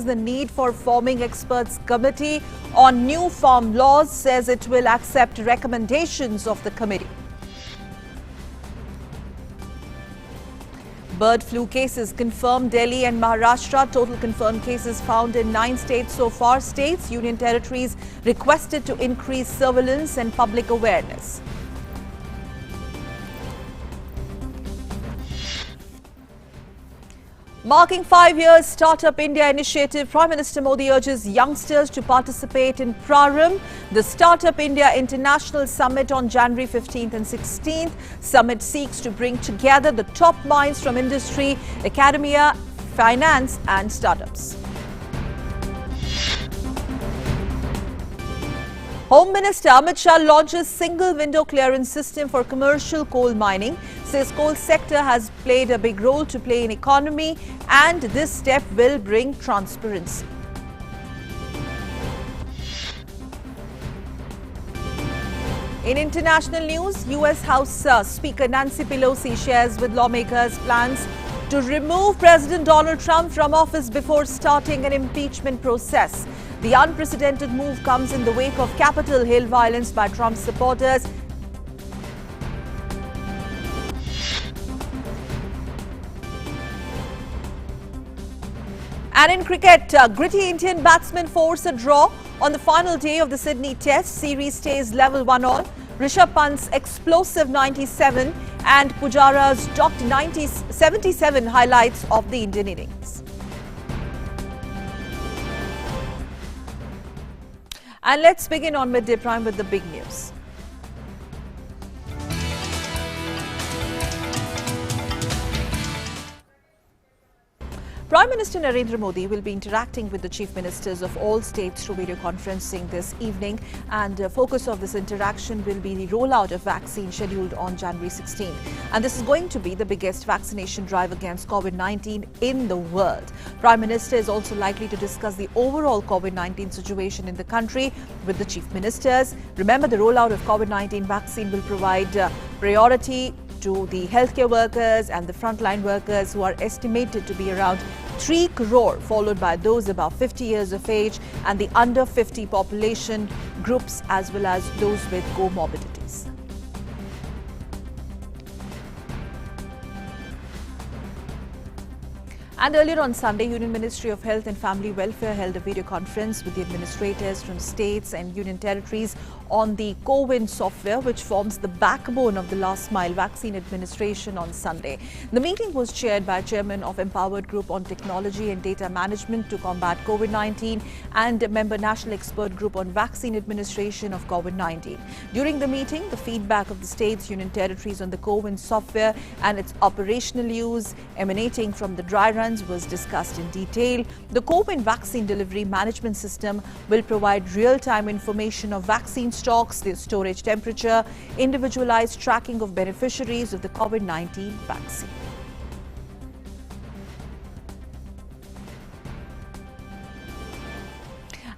The need for forming experts committee on new farm laws, says it will accept recommendations of the committee. Bird flu cases confirmed Delhi and Maharashtra. Total confirmed cases found in 9 states so far. States, union territories requested to increase surveillance and public awareness. Marking 5 years Startup India initiative, Prime Minister Modi urges youngsters to participate in Prarambh, the Startup India International Summit on January 15th and 16th. Summit seeks to bring together the top minds from industry, academia, finance and startups. Home Minister Amit Shah launches single window clearance system for commercial coal mining. Says coal sector has played a big role to play in economy and this step will bring transparency. In international news, US House Speaker Nancy Pelosi shares with lawmakers plans to remove President Donald Trump from office before starting an impeachment process. The unprecedented move comes in the wake of Capitol Hill violence by Trump's supporters. And in cricket, gritty Indian batsmen force a draw on the final day of the Sydney Test. Series stays level 1-all. Rishabh Pant's explosive 97 and Pujara's docked 77 highlights of the Indian innings. And let's begin on Midday Prime with the big news. Prime Minister Narendra Modi will be interacting with the chief ministers of all states through video conferencing this evening, and the focus of this interaction will be the rollout of vaccine scheduled on January 16th. And this is going to be the biggest vaccination drive against COVID-19 in the world. Prime Minister is also likely to discuss the overall COVID-19 situation in the country with the chief ministers. Remember, the rollout of COVID-19 vaccine will provide priority to the healthcare workers and the frontline workers, who are estimated to be around 3 crore, followed by those above 50 years of age and the under 50 population groups, as well as those with comorbidities. And earlier on Sunday, Union Ministry of Health and Family Welfare held a video conference with the administrators from states and union territories on the CoWIN software, which forms the backbone of the last mile vaccine administration on Sunday. The meeting was chaired by Chairman of Empowered Group on Technology and Data Management to combat COVID-19 and a member National Expert Group on Vaccine Administration of COVID-19. During the meeting, the feedback of the states, union territories on the CoWIN software and its operational use emanating from the dry runs was discussed in detail. The CoWIN vaccine delivery management system will provide real-time information of vaccine stocks, their storage temperature, individualized tracking of beneficiaries of the COVID-19 vaccine.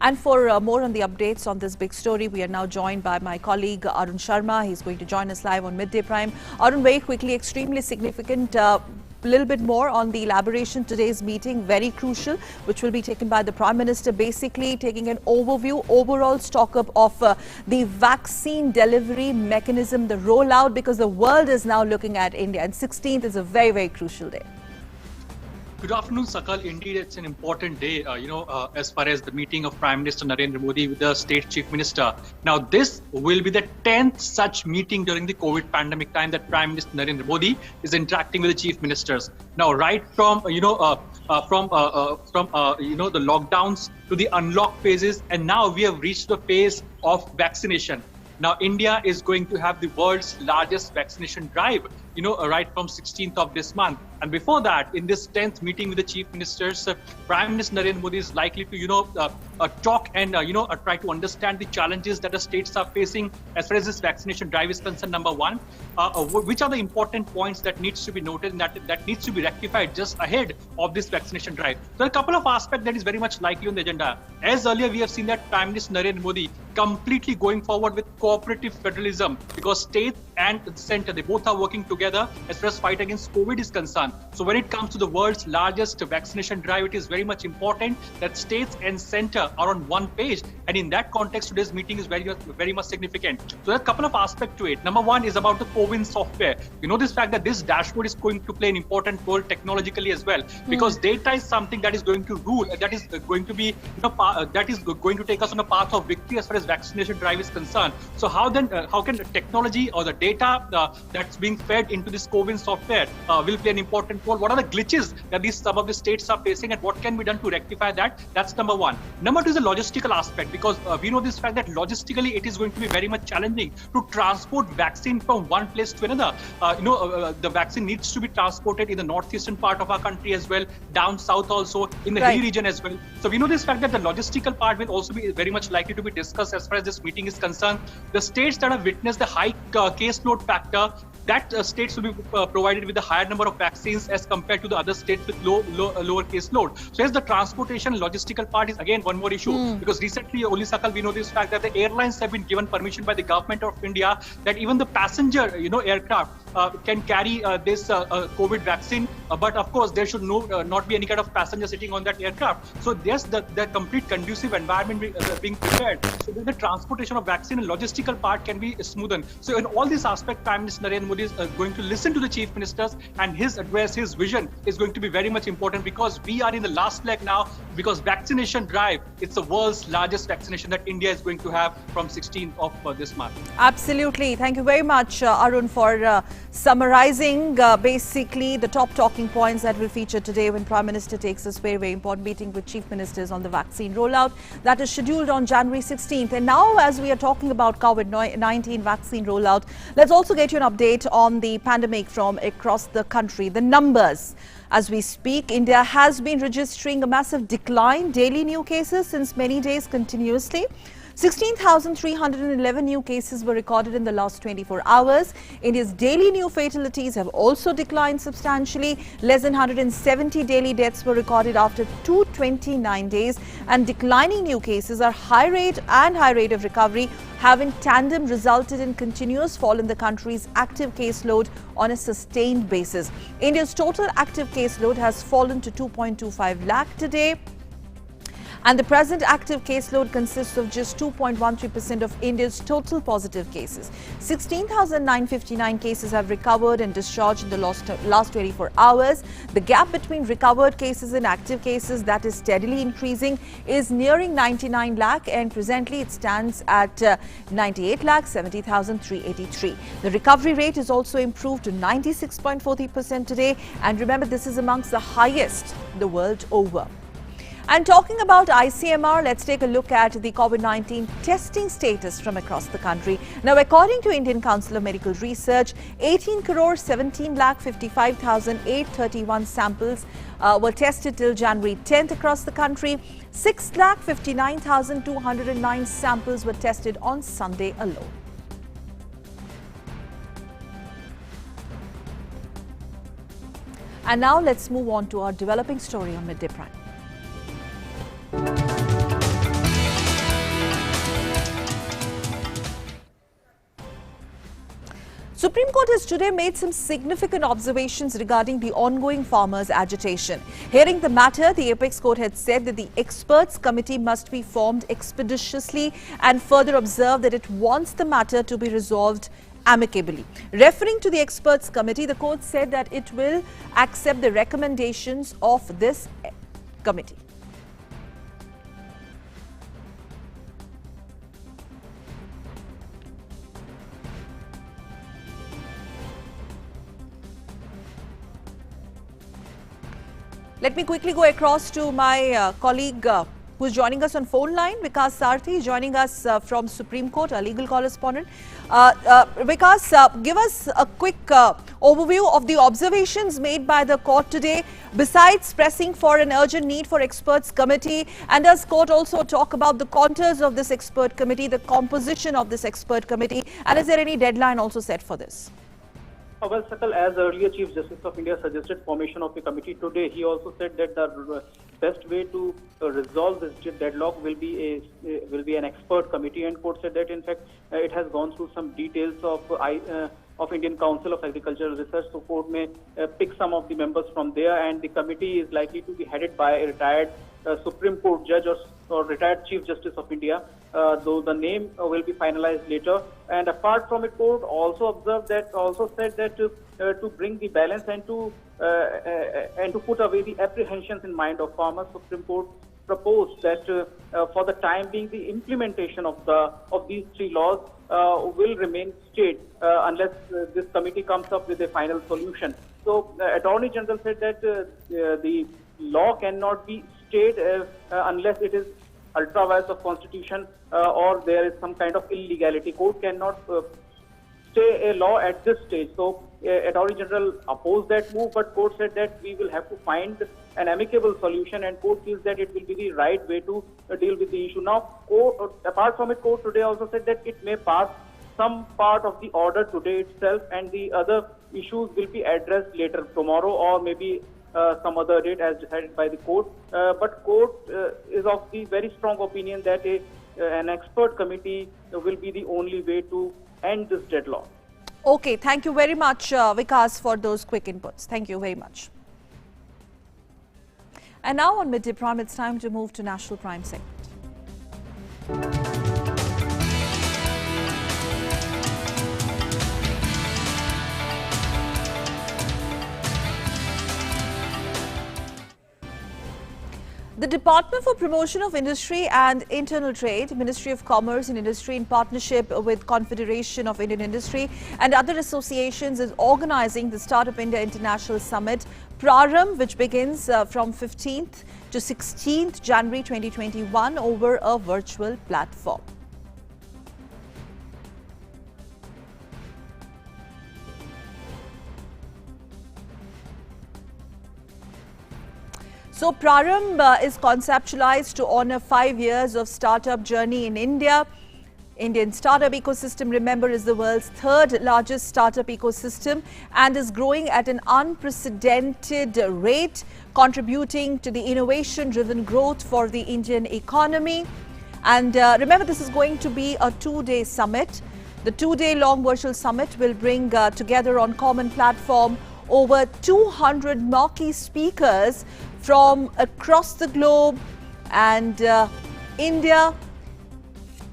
And for more on the updates on this big story, we are now joined by my colleague Arun Sharma. He's going to join us live on Midday Prime. Arun, very quickly, extremely significant. A little bit more on the elaboration today's meeting, very crucial, which will be taken by the Prime Minister, basically taking an overview, overall stock up of the vaccine delivery mechanism, the rollout, because the world is now looking at India, and 16th is a very, very crucial day. Good afternoon, Sakal. Indeed, it's an important day, as far as the meeting of Prime Minister Narendra Modi with the state chief minister. Now, this will be the 10th such meeting during the COVID pandemic time that Prime Minister Narendra Modi is interacting with the chief ministers. Now, right from the lockdowns to the unlock phases, and now we have reached the phase of vaccination. Now, India is going to have the world's largest vaccination drive, right from 16th of this month. And before that, in this 10th meeting with the chief ministers, Prime Minister Narendra Modi is likely to, talk and, try to understand the challenges that the states are facing as far as this vaccination drive is concerned. Number one, which are the important points that needs to be noted and that needs to be rectified just ahead of this vaccination drive. There are a couple of aspects that is very much likely on the agenda. As earlier, we have seen that Prime Minister Narendra Modi completely going forward with cooperative federalism, because state and center, they both are working together as far as fight against COVID is concerned. concerned. So when it comes to the world's largest vaccination drive, it is very much important that states and center are on one page. And in that context, today's meeting is very much significant. So there are a couple of aspects to it. Number one is about the CoWIN software. You know this fact that this dashboard is going to play an important role technologically as well, because data is something that is going to rule, that is going to be, that is going to take us on a path of victory as far as vaccination drive is concerned. So how can the technology or the data that's being fed into this CoWIN software will play an important role? What are the glitches that some of the states are facing, and what can be done to rectify that? That's number one. Number two is the logistical aspect, because we know this fact that logistically it is going to be very much challenging to transport vaccine from one place to another. The vaccine needs to be transported in the northeastern part of our country as well, down south also, in the hilly region as well. So we know this fact that the logistical part will also be very much likely to be discussed as far as this meeting is concerned. The states that have witnessed the high caseload factor, that states will be provided with a higher number of vaccines as compared to the other states with lower caseload. So as the transportation logistical part is again one more issue, because recently, only Sakal, we know this fact that the airlines have been given permission by the government of India that even the passenger aircraft can carry this COVID vaccine, but of course there should not be any kind of passenger sitting on that aircraft. So yes, the complete conducive environment being prepared, so that the transportation of vaccine and logistical part can be smoothened. So in all these aspects, Prime Minister Narendra Modi is going to listen to the chief ministers, and his address, his vision is going to be very much important, because we are in the last leg now, because vaccination drive, it's the world's largest vaccination that India is going to have from 16th of this month. Absolutely. Thank you very much, Arun, for summarizing basically the top talking points that will feature today when Prime Minister takes this very important meeting with chief ministers on the vaccine rollout that is scheduled on January 16th. And now, as we are talking about COVID-19 vaccine rollout, let's also get you an update on the pandemic from across the country. The numbers. As we speak, India has been registering a massive decline, daily new cases since many days continuously. 16,311 new cases were recorded in the last 24 hours. India's daily new fatalities have also declined substantially. Less than 170 daily deaths were recorded after 229 days. And declining new cases, are high rate of recovery have in tandem resulted in continuous fall in the country's active caseload on a sustained basis. India's total active caseload has fallen to 2.25 lakh today. And the present active caseload consists of just 2.13% of India's total positive cases. 16,959 cases have recovered and discharged in the last 24 hours. The gap between recovered cases and active cases, that is steadily increasing, is nearing 99 lakh, and presently it stands at 98 lakh 70,383. The recovery rate is also improved to 96.43% today. And remember, this is amongst the highest the world over. And talking about ICMR, let's take a look at the COVID-19 testing status from across the country. Now, according to Indian Council of Medical Research, 18 crore 17 lakh 55,831 samples were tested till January 10th across the country. 6 lakh 59,209 samples were tested on Sunday alone. And now let's move on to our developing story on Midday Prime. Supreme Court has today made some significant observations regarding the ongoing farmers' agitation. Hearing the matter, the Apex Court had said that the experts committee must be formed expeditiously and further observed that it wants the matter to be resolved amicably. Referring to the experts committee, the court said that it will accept the recommendations of this committee. Let me quickly go across to my colleague who's joining us on phone line. Vikas Sarthi is joining us from Supreme Court, our legal correspondent. Vikas, give us a quick overview of the observations made by the court today, besides pressing for an urgent need for experts committee. And does court also talk about the contours of this expert committee, the composition of this expert committee, and is there any deadline also set for this? Well, Sakal, as earlier Chief Justice of India suggested formation of the committee today, he also said that the best way to resolve this deadlock will be an expert committee, and court said that in fact it has gone through some details of of Indian Council of Agricultural Research. So court may pick some of the members from there, and the committee is likely to be headed by a retired Supreme Court judge or retired Chief Justice of India, though the name will be finalized later. And apart from it, court also said that to bring the balance and to put away the apprehensions in mind of farmers, Supreme Court proposed that for the time being, the implementation of these three laws will remain stayed unless this committee comes up with a final solution. So, Attorney General said that the law cannot be stayed unless it is ultra vires of constitution or there is some kind of illegality. Court cannot stay a law at this stage. So, Attorney General opposed that move, but court said that we will have to find an amicable solution, and court feels that it will be the right way to deal with the issue. Now, court, apart from it, court today also said that it may pass some part of the order today itself, and the other issues will be addressed later, tomorrow, or maybe some other date as decided by the court. But court is of the very strong opinion that an expert committee will be the only way to end this deadlock. Okay, thank you very much, Vikas, for those quick inputs. Thank you very much. And now on Midday Prime, it's time to move to National Prime segment. The Department for Promotion of Industry and Internal Trade, Ministry of Commerce and Industry, in partnership with Confederation of Indian Industry and other associations, is organizing the Startup India International Summit, Prarambh, which begins from 15th to 16th January 2021 over a virtual platform. So Prarambh is conceptualized to honor 5 years of startup journey in India. Indian startup ecosystem, remember, is the world's third largest startup ecosystem and is growing at an unprecedented rate, contributing to the innovation-driven growth for the Indian economy. And remember, this is going to be a 2-day summit. The 2-day long virtual summit will bring together on common platform over 200 marquee speakers from across the globe, and India.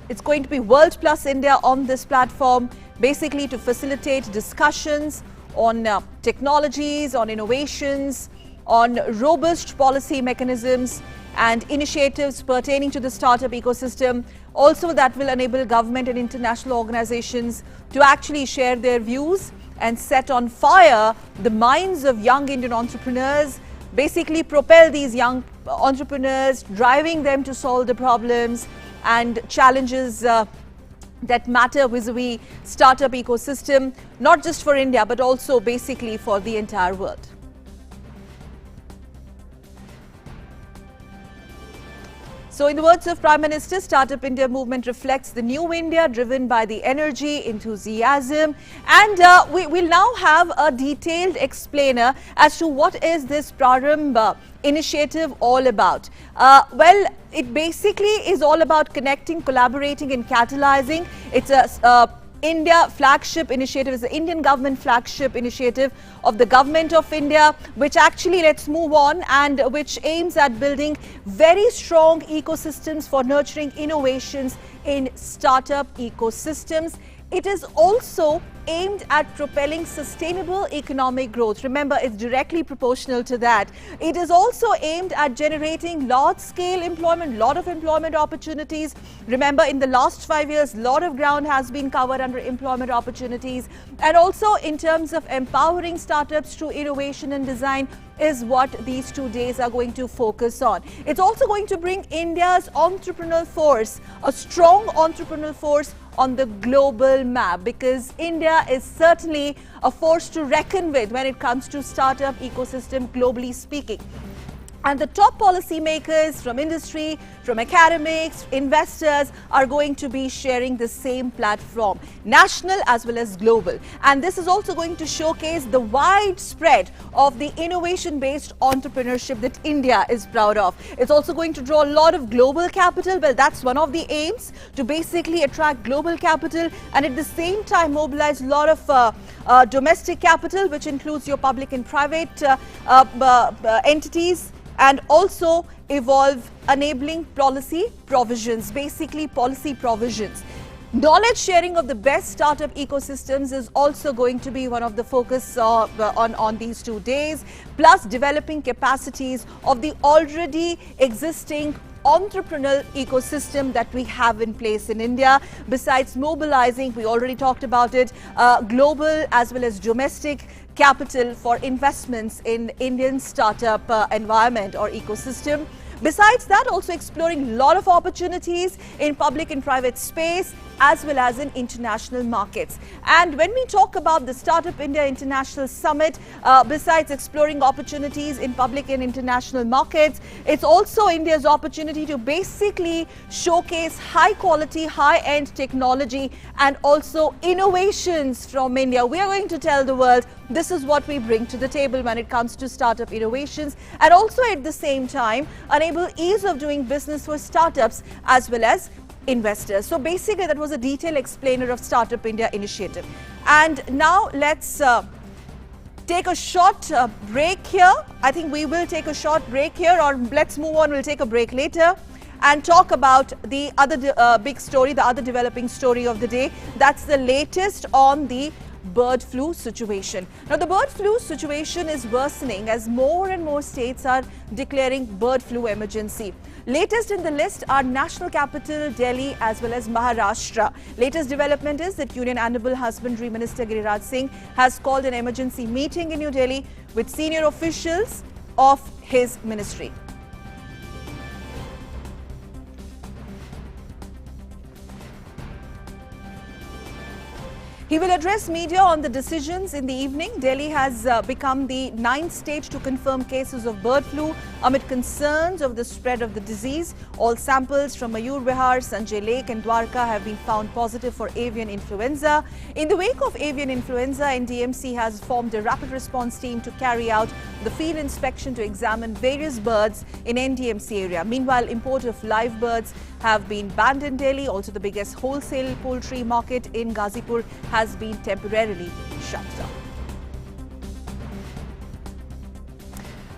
It's going to be World Plus India on this platform, basically to facilitate discussions on technologies, on innovations, on robust policy mechanisms and initiatives pertaining to the startup ecosystem. Also, that will enable government and international organizations to actually share their views and set on fire the minds of young Indian entrepreneurs, basically propel these young entrepreneurs, driving them to solve the problems and challenges that matter vis-a-vis startup ecosystem, not just for India, but also basically for the entire world. So in the words of Prime Minister, Startup India movement reflects the new India driven by the energy, enthusiasm, and we'll now have a detailed explainer as to what is this Prarambh initiative all about. Well, it basically is all about connecting, collaborating and catalyzing. It's a India flagship initiative, is the Indian government flagship initiative of the government of India, which actually, let's move on, and which aims at building very strong ecosystems for nurturing innovations in startup ecosystems. It is also aimed at propelling sustainable economic growth. Remember, it's directly proportional to that. It is also aimed at generating large-scale employment, lot of employment opportunities. Remember, in the last 5 years, a lot of ground has been covered under employment opportunities. And also in terms of empowering startups through innovation and design is what these 2 days are going to focus on. It's also going to bring India's entrepreneurial force, a strong entrepreneurial force on the global map, because India is certainly a force to reckon with when it comes to startup ecosystem, globally speaking. And the top policymakers from industry, from academics, investors are going to be sharing the same platform, national as well as global. And this is also going to showcase the widespread of the innovation-based entrepreneurship that India is proud of. It's also going to draw a lot of global capital. Well, that's one of the aims, to basically attract global capital and at the same time mobilize a lot of domestic capital, which includes your public and private entities, and also evolve enabling policy provisions, basically policy provisions. Knowledge sharing of the best startup ecosystems is also going to be one of the focus on these 2 days, plus developing capacities of the already existing entrepreneurial ecosystem that we have in place in India. Besides mobilizing, we already talked about it, global as well as domestic capital for investments in Indian startup environment or ecosystem. Besides that, also exploring a lot of opportunities in public and private space as well as in international markets. And when we talk about the Startup India International Summit, besides exploring opportunities in public and international markets, it's also India's opportunity to basically showcase high quality, high-end technology and also innovations from India. We are going to tell the world this is what we bring to the table when it comes to startup innovations, and also at the same time enable ease of doing business for startups as well as investors. So basically that was a detailed explainer of Startup India initiative. And now let's take a short break here. I think we will take a short break here, or let's move on, we'll take a break later and talk about the other big story, the other developing story of the day. That's the latest on the bird flu situation. Now, the bird flu situation is worsening as more and more states are declaring bird flu emergency. Latest in the list are national capital Delhi as well as Maharashtra. Latest development is that Union Animal Husbandry Minister Giriraj Singh has called an emergency meeting in New Delhi with senior officials of his ministry. He will address media on the decisions in the evening. Delhi has become the 9th state to confirm cases of bird flu amid concerns of the spread of the disease. All samples from Mayur Vihar, Sanjay Lake and Dwarka have been found positive for avian influenza. In the wake of avian influenza, NDMC has formed a rapid response team to carry out the field inspection to examine various birds in NDMC area. Meanwhile, import of live birds have been banned in Delhi. Also, the biggest wholesale poultry market in Ghazipur has been temporarily shut down.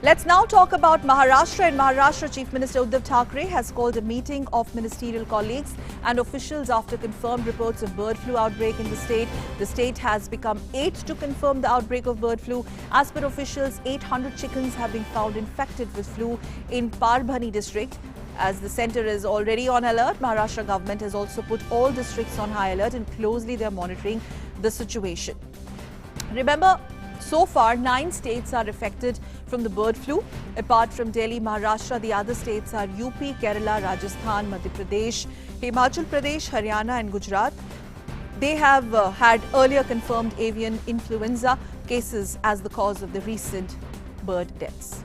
Let's now talk about Maharashtra. In Maharashtra, Chief Minister Uddhav Thackeray has called a meeting of ministerial colleagues and officials after confirmed reports of bird flu outbreak in the state. The state has become 8th to confirm the outbreak of bird flu. As per officials, 800 chickens have been found infected with flu in Parbhani district. As the centre is already on alert, Maharashtra government has also put all districts on high alert and closely they are monitoring the situation. Remember, so far 9 states are affected from the bird flu. Apart from Delhi, Maharashtra, the other states are UP, Kerala, Rajasthan, Madhya Pradesh, Himachal Pradesh, Haryana and Gujarat. They have had earlier confirmed avian influenza cases as the cause of the recent bird deaths.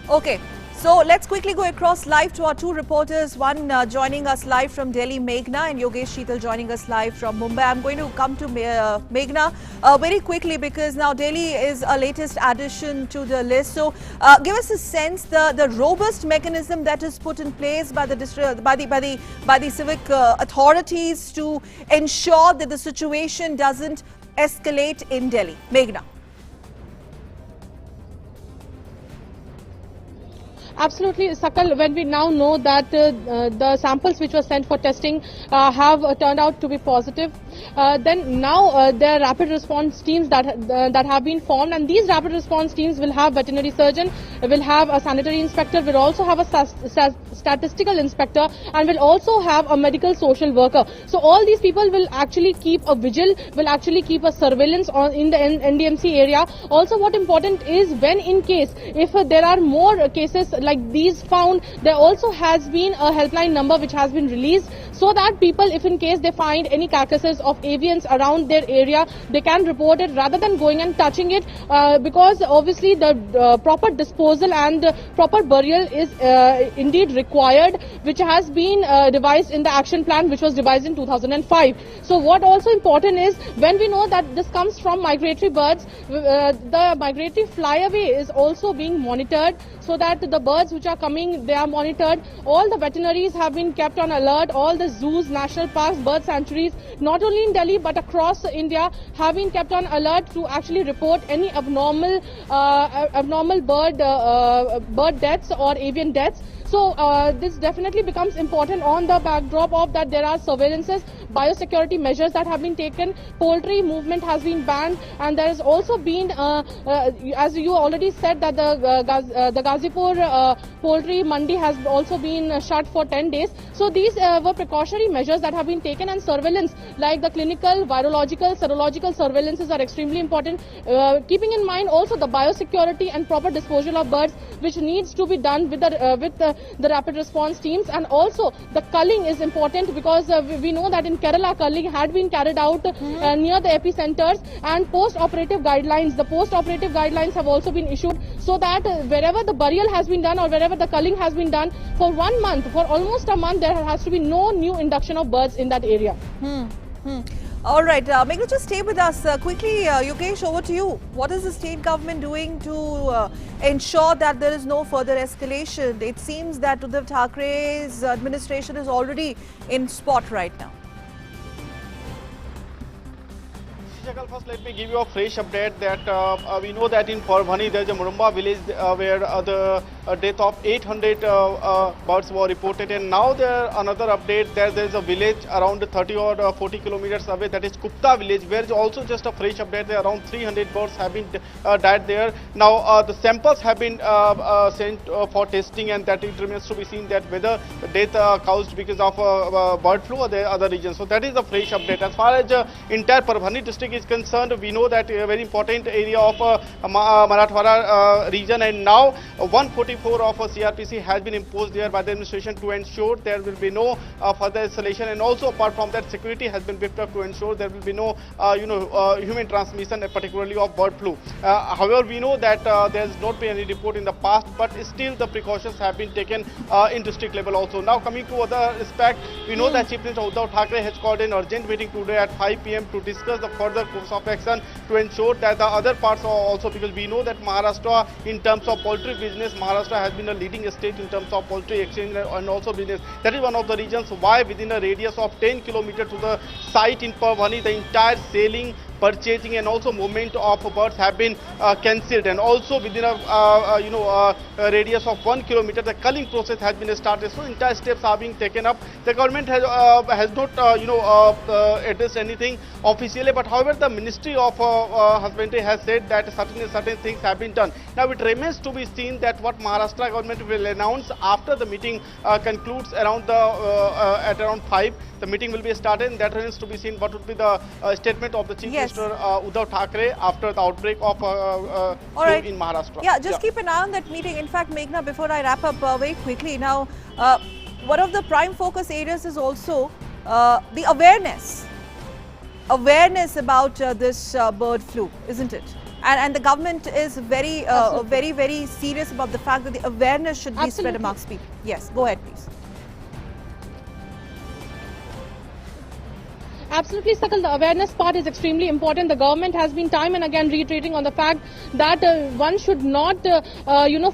Okay, so let's quickly go across live to our 2 reporters. One joining us live from Delhi, Meghna, and Yogesh Sheetal joining us live from Mumbai. I'm going to come to Meghna very quickly because now Delhi is a latest addition to the list. So give us a sense the robust mechanism that is put in place by the civic authorities to ensure that the situation doesn't escalate in Delhi. Meghna. Absolutely, Sakal. When we now know that the samples which were sent for testing have turned out to be positive, then now there are rapid response teams that have been formed, and these rapid response teams will have veterinary surgeon, will have a sanitary inspector, will also have a statistical inspector, and will also have a medical social worker. So all these people will actually keep a vigil, will actually keep a surveillance in the NDMC area. Also, what important is when in case if there are more cases like these found, there also has been a helpline number which has been released, so that people, if in case they find any carcasses of avians around their area, they can report it rather than going and touching it, because obviously the proper disposal and proper burial is indeed required, which has been devised in the action plan which was devised in 2005. So what also important is, when we know that this comes from migratory birds, the migratory flyaway is also being monitored, so that the birds which are coming, they are monitored. All the veterinaries have been kept on alert. All the zoos, national parks, bird sanctuaries, not only in Delhi but across India, have been kept on alert to actually report any abnormal bird deaths or avian deaths. So this definitely becomes important on the backdrop of that there are surveillances, biosecurity measures that have been taken, poultry movement has been banned, and there has also been, as you already said, that the Ghazipur poultry mandi has also been shut for 10 days. So these were precautionary measures that have been taken, and surveillance like the clinical, virological, serological surveillances are extremely important, keeping in mind also the biosecurity and proper disposal of birds, which needs to be done with the rapid response teams. And also the culling is important, because we know that in Kerala culling had been carried out near the epicenters, and post-operative guidelines, the post-operative guidelines have also been issued, so that wherever the burial has been done or wherever the culling has been done, for 1 month, for almost a month, there has to be no new induction of birds in that area. All right, Meghna, just stay with us. Quickly, Yogesh, over to you. What is the state government doing to ensure that there is no further escalation? It seems that Uddhav Thakere's administration is already in spot right now. First, let me give you a fresh update that we know that in Parbhani there is a Murumba village where the death of 800 birds were reported, and now there another update that there is a village around 30 or 40 kilometers away, that is Kupta village, where is also just a fresh update that around 300 birds have been died there. Now the samples have been sent for testing, and that it remains to be seen that whether the death caused because of bird flu or the other regions. So that is a fresh update. As far as entire Parbhani district is concerned, we know that a very important area of Marathwada region, and now 144 of CRPC has been imposed there by the administration to ensure there will be no further escalation, and also apart from that, security has been beefed up to ensure there will be no human transmission, particularly of bird flu. However, we know that there has not been any report in the past, but still the precautions have been taken in district level also. Now coming to other aspect, we know that Chief Minister Uddhav Thackeray has called an urgent meeting today at 5 PM to discuss the further course of action to ensure that the other parts are also, because we know that Maharashtra, in terms of poultry business, Maharashtra has been a leading state in terms of poultry exchange and also business. That is one of the reasons why within a radius of 10 kilometers to the site in Parbhani, the entire sailing, purchasing and also movement of birds have been cancelled, and also within a radius of 1 kilometer the culling process has been started. So entire steps are being taken up. The government has not addressed anything officially, but however the Ministry of Husbandry has said that certain things have been done. Now it remains to be seen that what Maharashtra government will announce after the meeting concludes around at around 5. The meeting will be started, and that remains to be seen what would be the statement of the Chief Minister Uddhav Thackeray after the outbreak of flu in Maharashtra. Yeah, just keep an eye on that meeting. In fact, Meghna, before I wrap up very quickly, now one of the prime focus areas is also the awareness about this bird flu, isn't it? And the government is very, very serious about the fact that the awareness should be spread amongst people. Yes, go ahead, please. Absolutely, Sakal. The awareness part is extremely important. The government has been time and again reiterating on the fact that one should not,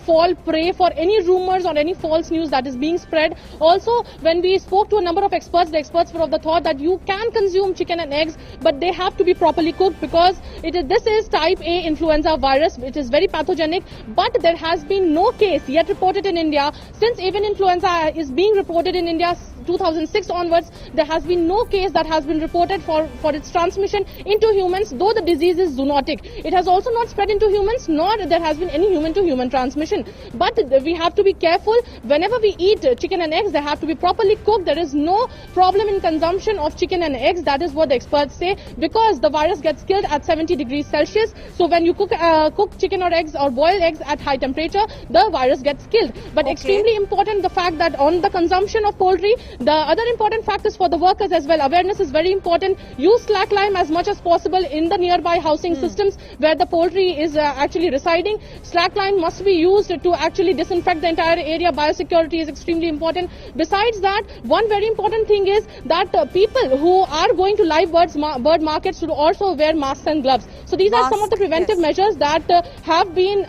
fall prey for any rumors or any false news that is being spread. Also, when we spoke to a number of experts, the experts were of the thought that you can consume chicken and eggs, but they have to be properly cooked, because this is type A influenza virus, which is very pathogenic. But there has been no case yet reported in India. Since avian influenza is being reported in India 2006 onwards, there has been no case that has been reported for its transmission into humans, though the disease is zoonotic. It has also not spread into humans, nor there has been any human-to-human transmission. But we have to be careful. Whenever we eat chicken and eggs, they have to be properly cooked. There is no problem in consumption of chicken and eggs. That is what the experts say, because the virus gets killed at 70 degrees Celsius. So when you cook chicken or eggs or boil eggs at high temperature, the virus gets killed. But extremely important, the fact that on the consumption of poultry, the other important fact is for the workers as well. Awareness is very important. Use slack lime as much as possible in the nearby housing systems where the poultry is actually residing. Slack lime must be used to actually disinfect the entire area. Biosecurity is extremely important. Besides that, one very important thing is that people who are going to live bird markets should also wear masks and gloves. So these are some of the preventive measures that have been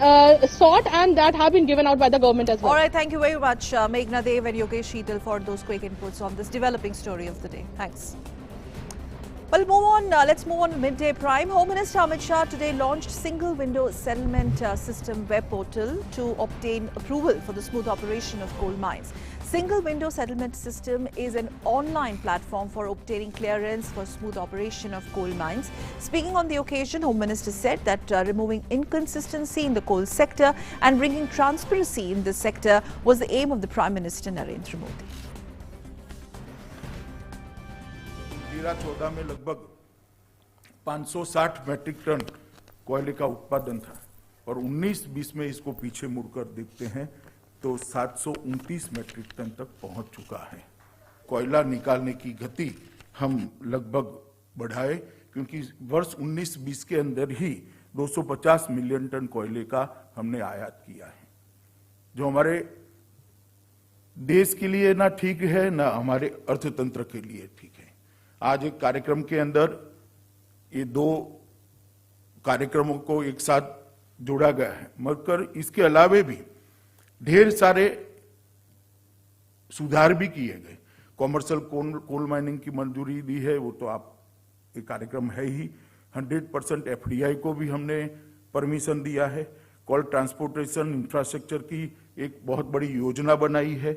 sought and that have been given out by the government as well. All right, thank you very much, Meghna Dev and Yogesh Sheetal, for those quick inputs on this developing story of the day. Thanks. Well, let's move on to Midday Prime. Home Minister Amit Shah today launched single window settlement system web portal to obtain approval for the smooth operation of coal mines. Single window settlement system is an online platform for obtaining clearance for smooth operation of coal mines. Speaking on the occasion, Home Minister said that removing inconsistency in the coal sector and bringing transparency in this sector was the aim of the Prime Minister Narendra Modi. 2013-14 में लगभग 560 matric ton कोयले का उत्पादन था और 19-20 में इसको पीछे मुड़कर देखते हैं तो 729 मैट्रिक टन तक पहुंच चुका है। कोयला निकालने की गति हम लगभग बढ़ाए क्योंकि वर्ष 19-20 के अंदर ही 250 मिलियन टन कोयले का हमने आयात किया है, जो हमारे देश के लिए ना ठीक है ना हमारे अर्थतंत्र के लिए ठीक है। आज एक कार्यक्रम के अंदर ये दो कार्यक्रमों को एक साथ जोड़ा गया है, मगर इसके अलावे भी ढेर सारे सुधार भी किए गए। कॉमर्शियल कोल माइनिंग की मंजूरी दी है, वो तो आप एक कार्यक्रम है ही। 100% एफडीआई को भी हमने परमिशन दिया है। कोल ट्रांसपोर्टेशन इंफ्रास्ट्रक्चर की एक बहुत बड़ी योजना बनाई है।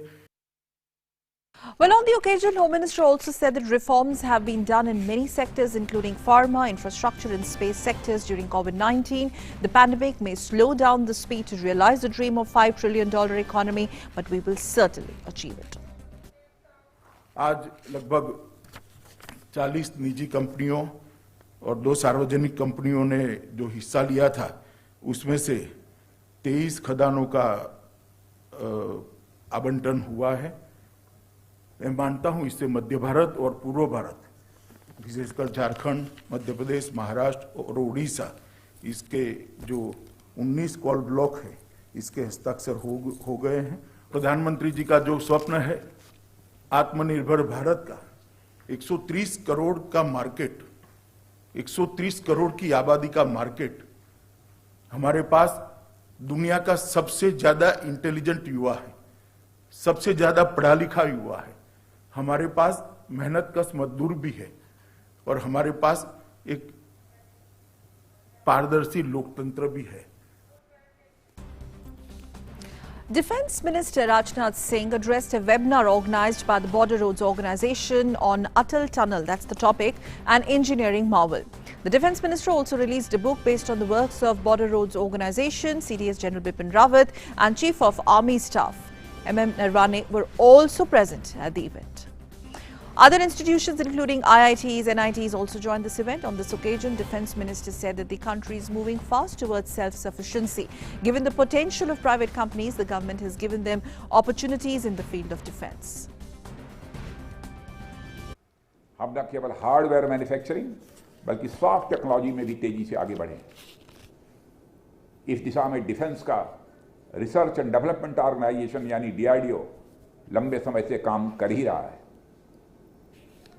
Well, on the occasion, Home Minister also said that reforms have been done in many sectors, including pharma, infrastructure and space sectors during COVID-19. The pandemic may slow down the speed to realize the dream of $5 trillion economy, but we will certainly achieve it. आज लगभग 40 निजी कंपनियों और 2 सार्वजनिक कंपनियों ने जो हिस्सा लिया था, उसमें से 23 खदानों का आवंटन हुआ है। मैं मानता हूं इससे मध्य भारत और पूर्व भारत, विशेषकर झारखंड, मध्य प्रदेश, महाराष्ट्र और उड़ीसा, इसके जो 19 कोल ब्लॉक है, इसके हस्ताक्षर हो गए हैं। प्रधानमंत्री जी का जो स्वप्न है आत्मनिर्भर भारत का, 130 करोड़ का मार्केट, 130 करोड़ की आबादी का मार्केट, हमारे पास दुनिया का सबसे ज्यादा इंटेलिजेंट युवा है, सबसे ज्यादा पढ़ा लिखा युवा है, हमारे पास मेहनतकश मजदूर भी है और हमारे पास एक पारदर्शी लोकतंत्र भी है। Defence Minister Rajnath Singh addressed a webinar organised by the Border Roads Organisation on Atal Tunnel, that's the topic, an engineering marvel. The Defence Minister also released a book based on the works of Border Roads Organisation. CDS General Bipin Rawat and Chief of Army Staff MM Narwane were also present at the event. Other institutions including IITs, NITs also joined this event. On this occasion, Defence Minister said that the country is moving fast towards self-sufficiency. Given the potential of private companies, the government has given them opportunities in the field of defence. हम न केवल hardware manufacturing बल्कि soft technology में भी तेजी से आगे बढ़े। इस दिशा में डिफेंस का रिसर्च एंड डेवलपमेंट ऑर्गेनाइजेशन यानी DRDO लंबे समय से काम कर ही रहा है,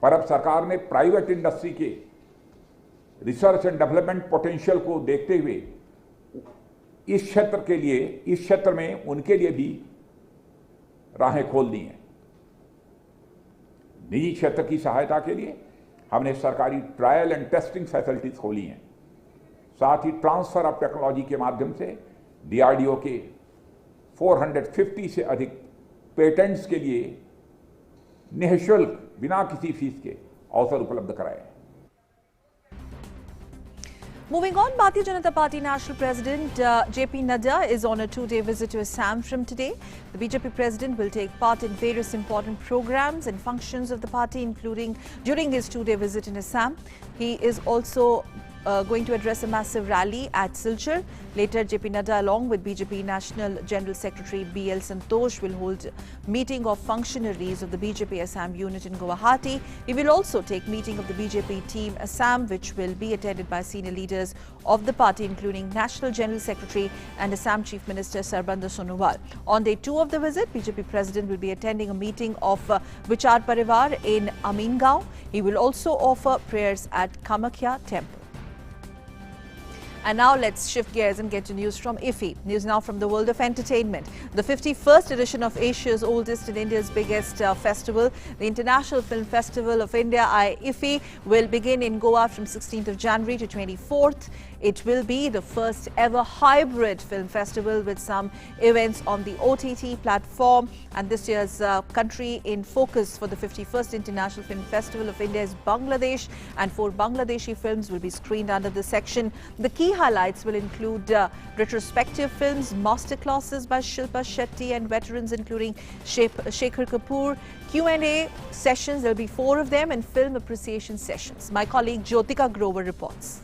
पर अब सरकार ने प्राइवेट इंडस्ट्री के रिसर्च एंड डेवलपमेंट पोटेंशियल को देखते हुए इस क्षेत्र के लिए, इस क्षेत्र में उनके लिए भी राहें खोल दी हैं। निजी क्षेत्र की सहायता के लिए हमने सरकारी ट्रायल एंड टेस्टिंग फैसिलिटीज खोली हैं। साथ ही ट्रांसफर ऑफ टेक्नोलॉजी के माध्यम से DRDO के 450 से अधिक पेटेंट्स के लिए निःशुल्क बिना किसी फीस के अवसर उपलब्ध कराए। Moving on, Bharatiya Janata Party National President JP Nadda is on a two-day visit to Assam from today. The BJP president will take part in various important programs and functions of the party, including during his two-day visit in Assam. He is also going to address a massive rally at Silchar. Later, JP Nadda, along with BJP National General Secretary BL Santosh, will hold a meeting of functionaries of the BJP Assam unit in Guwahati. He will also take meeting of the BJP team Assam, which will be attended by senior leaders of the party, including National General Secretary and Assam Chief Minister Sarbanda Sonowal. On day 2 of the visit, BJP president will be attending a meeting of Vichar Parivar in Amingao. He will also offer prayers at Kamakhya temple. And now let's shift gears and get to news from IFFI. News now from the world of entertainment. The 51st edition of Asia's oldest and India's biggest festival, the International Film Festival of India, IFFI, will begin in Goa from 16th of January to 24th. It will be the first ever hybrid film festival with some events on the OTT platform. And this year's country in focus for the 51st International Film Festival of India is Bangladesh, and 4 Bangladeshi films will be screened under this section. The key highlights will include retrospective films, masterclasses by Shilpa Shetty and veterans including Shekhar Kapoor, Q&A sessions, there will be 4 of them, and film appreciation sessions. My colleague Jyotika Grover reports.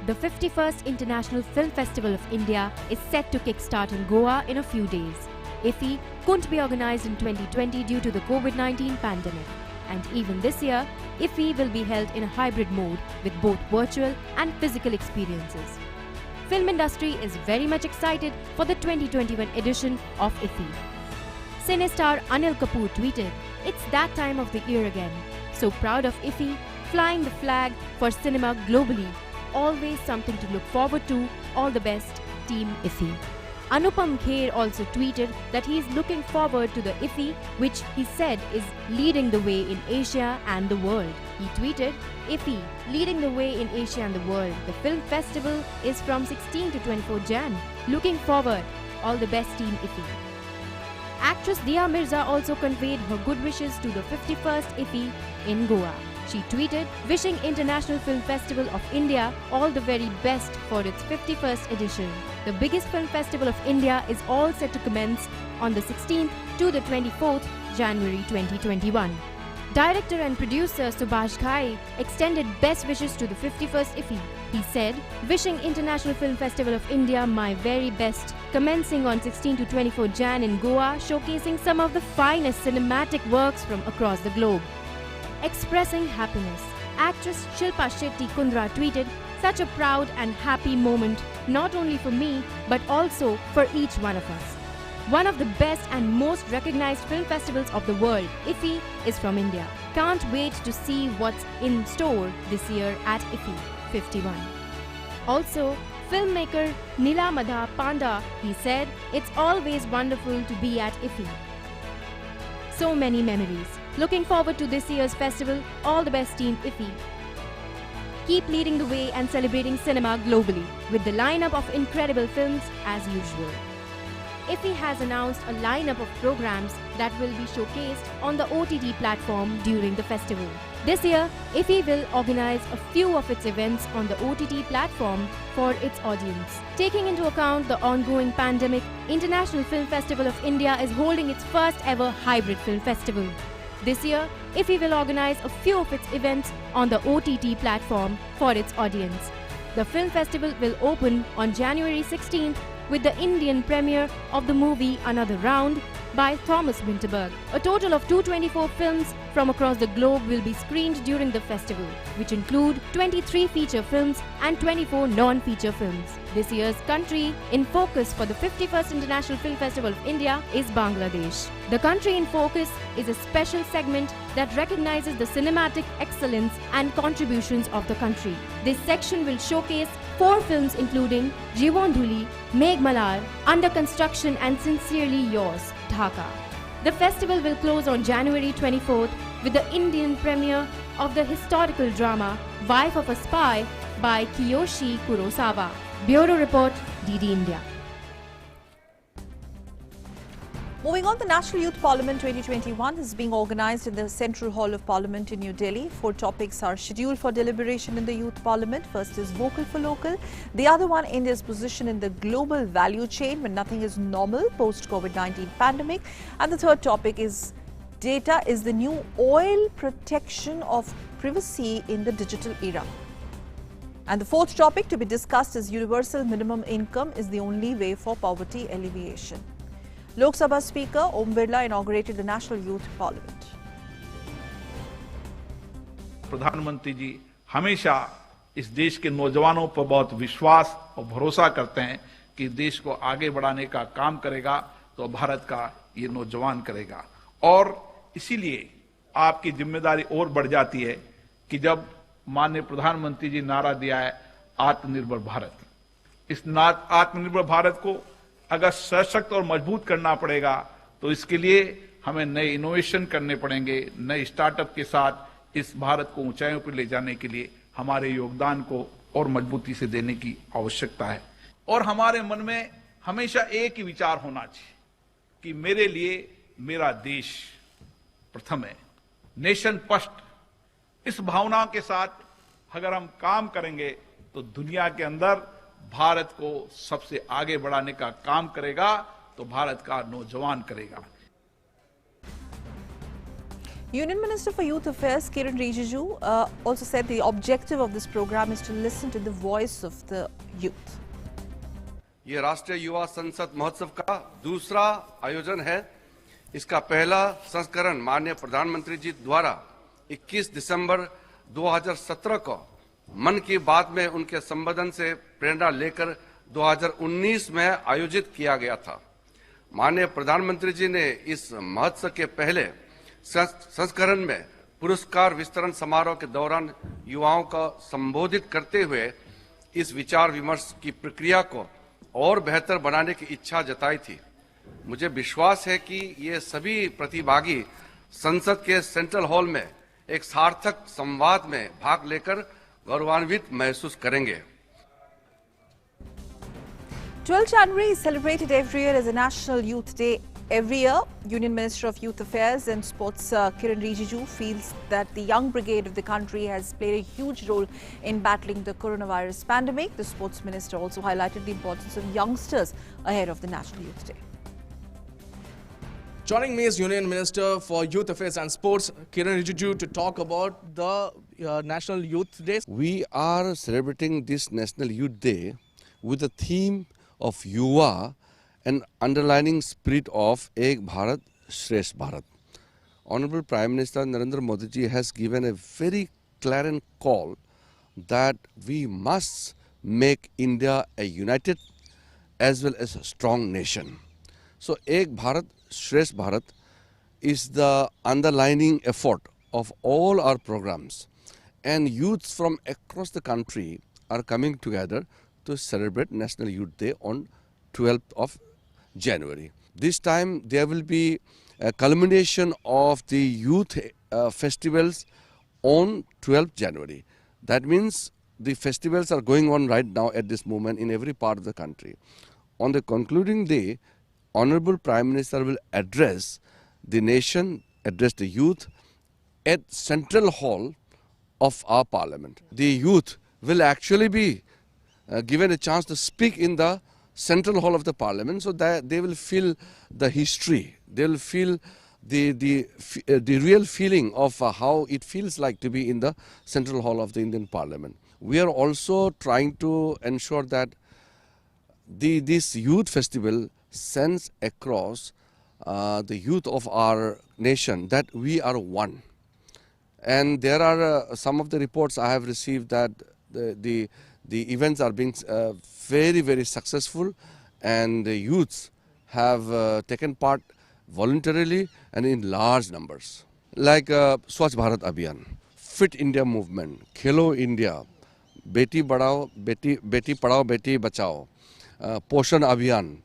The 51st International Film Festival of India is set to kickstart in Goa in a few days. IFFI couldn't be organized in 2020 due to the COVID-19 pandemic. And even this year, IFFI will be held in a hybrid mode with both virtual and physical experiences. Film industry is very much excited for the 2021 edition of IFFI. Cine star Anil Kapoor tweeted, "It's that time of the year again. So proud of IFFI, flying the flag for cinema globally. Always something to look forward to. All the best, Team IFFI." Anupam Kher also tweeted that he is looking forward to the IFFI, which he said is leading the way in Asia and the world. He tweeted, "IFFI, leading the way in Asia and the world. The film festival is from 16 to 24 Jan. Looking forward. All the best, Team IFFI." Actress Dia Mirza also conveyed her good wishes to the 51st IFFI in Goa. She tweeted, wishing International Film Festival of India all the very best for its 51st edition. The biggest film festival of India is all set to commence on the 16th to the 24th January 2021. Director and producer Subhash Ghai extended best wishes to the 51st IFFI. He said, wishing International Film Festival of India my very best, commencing on 16 to 24 Jan in Goa, showcasing some of the finest cinematic works from across the globe. Expressing happiness, actress Shilpa Shetty Kundra tweeted, "Such a proud and happy moment, not only for me, but also for each one of us. One of the best and most recognized film festivals of the world, IFFI, is from India. Can't wait to see what's in store this year at IFFI 51. Also, filmmaker Nilamadha Panda, he said, "It's always wonderful to be at IFFI. So many memories. Looking forward to this year's festival. All the best, Team IFFI. Keep leading the way and celebrating cinema globally with the lineup of incredible films as usual." IFFI has announced a lineup of programs that will be showcased on the OTT platform during the festival. This year, IFFI will organize a few of its events on the OTT platform for its audience. Taking into account the ongoing pandemic, International Film Festival of India is holding its first ever hybrid film festival. This year, IFFI will organize a few of its events on the OTT platform for its audience. The film festival will open on January 16th with the Indian premiere of the movie Another Round by Thomas Winterberg. A total of 224 films from across the globe will be screened during the festival, which include 23 feature films and 24 non-feature films. This year's country in focus for the 51st International Film Festival of India is Bangladesh. The country in focus is a special segment that recognizes the cinematic excellence and contributions of the country. This section will showcase 4 films including Jeevan Dhuli, Megh Malar, Under Construction and Sincerely Yours, Dhaka. The festival will close on January 24th with the Indian premiere of the historical drama Wife of a Spy by Kiyoshi Kurosawa. Bureau Report, DD India. Moving on, the National Youth Parliament 2021 is being organised in the Central Hall of Parliament in New Delhi. 4 topics are scheduled for deliberation in the Youth Parliament. First is Vocal for Local. The other one, India's position in the global value chain when nothing is normal post-COVID-19 pandemic. And the third topic is Data is the new oil, protection of privacy in the digital era. And the fourth topic to be discussed is universal minimum income is the only way for poverty alleviation. Lok Sabha Speaker Om Birla inaugurated the National Youth Parliament. प्रधानमंत्री जी हमेशा इस देश के नौजवानों पर बहुत विश्वास और भरोसा करते हैं कि देश को आगे बढ़ाने का काम करेगा तो भारत का ये नौजवान करेगा। और इसीलिए आपकी जिम्मेदारी और बढ़ जाती है कि जब माननीय प्रधानमंत्री जी नारा दिया है आत्मनिर्भर भारत, इस आत्मनिर्भर भारत को अगर सशक्त और मजबूत करना पड़ेगा तो इसके लिए हमें नए इनोवेशन करने पड़ेंगे। नए स्टार्टअप के साथ इस भारत को ऊंचाइयों पर ले जाने के लिए हमारे योगदान को और मजबूती से देने की आवश्यकता है। और हमारे मन में हमेशा एक ही विचार होना चाहिए कि मेरे लिए मेरा देश प्रथम है, नेशन फर्स्ट। इस भावना के साथ अगर हम काम करेंगे तो दुनिया के अंदर भारत को सबसे आगे बढ़ाने का काम करेगा तो भारत का नौजवान करेगा। Union Minister for Youth Affairs Kiren Rijiju also said the objective of this program is to listen to the voice of the youth. ये राष्ट्रीय युवा संसद महोत्सव का दूसरा आयोजन है। इसका पहला संस्करण माननीय प्रधानमंत्री जी द्वारा 21 दिसंबर 2017 को मन की बात में उनके संबोधन से प्रेरणा लेकर 2019 में आयोजित किया गया था। माननीय प्रधानमंत्री जी ने इस महोत्सव के पहले संस्करण में पुरस्कार वितरण समारोह के दौरान युवाओं को संबोधित करते हुए इस विचार विमर्श की प्रक्रिया को और बेहतर बनाने की इच्छा जताई थी। मुझे विश्वास है कि ये सभी प्रतिभागी संसद के सेंट्रल हॉल में एक सार्थक संवाद में भाग लेकर गौरवान्वित महसूस करेंगे। 12 January is celebrated every year as a National Youth Day. Every year, Union Minister of Youth Affairs and Sports Kiren Rijiju feels that the young brigade of the country has played a huge role in battling the coronavirus pandemic. The Sports Minister also highlighted the importance of youngsters ahead of the National Youth Day. Joining me is Union Minister for Youth Affairs and Sports, Kiren Rijiju, to talk about the National Youth Day. We are celebrating this National Youth Day with the theme of Yuva and underlining spirit of Ek Bharat, Shresth Bharat. Honorable Prime Minister Narendra Modi ji has given a very clarion call that we must make India a united as well as a strong nation. So Ek Bharat, Shresth Bharat is the underlining effort of all our programs, and youths from across the country are coming together to celebrate National Youth Day on 12th of January. This time there will be a culmination of the youth festivals on 12th January. That means the festivals are going on right now at this moment in every part of the country. On the concluding day, Honorable Prime Minister will address the nation, address the youth at Central Hall of our Parliament. The youth will actually be given a chance to speak in the Central Hall of the Parliament, so that they will feel the history, they will feel the real feeling of how it feels like to be in the Central Hall of the Indian Parliament. We are also trying to ensure that this youth festival sends across the youth of our nation that we are one. And there are some of the reports I have received that the events are being very, very successful, and the youths have taken part voluntarily and in large numbers. Like Swachh Bharat Abhiyan, Fit India Movement, Khelo India, Beti Padhao, Beti Bachao, Poshan Abhiyan.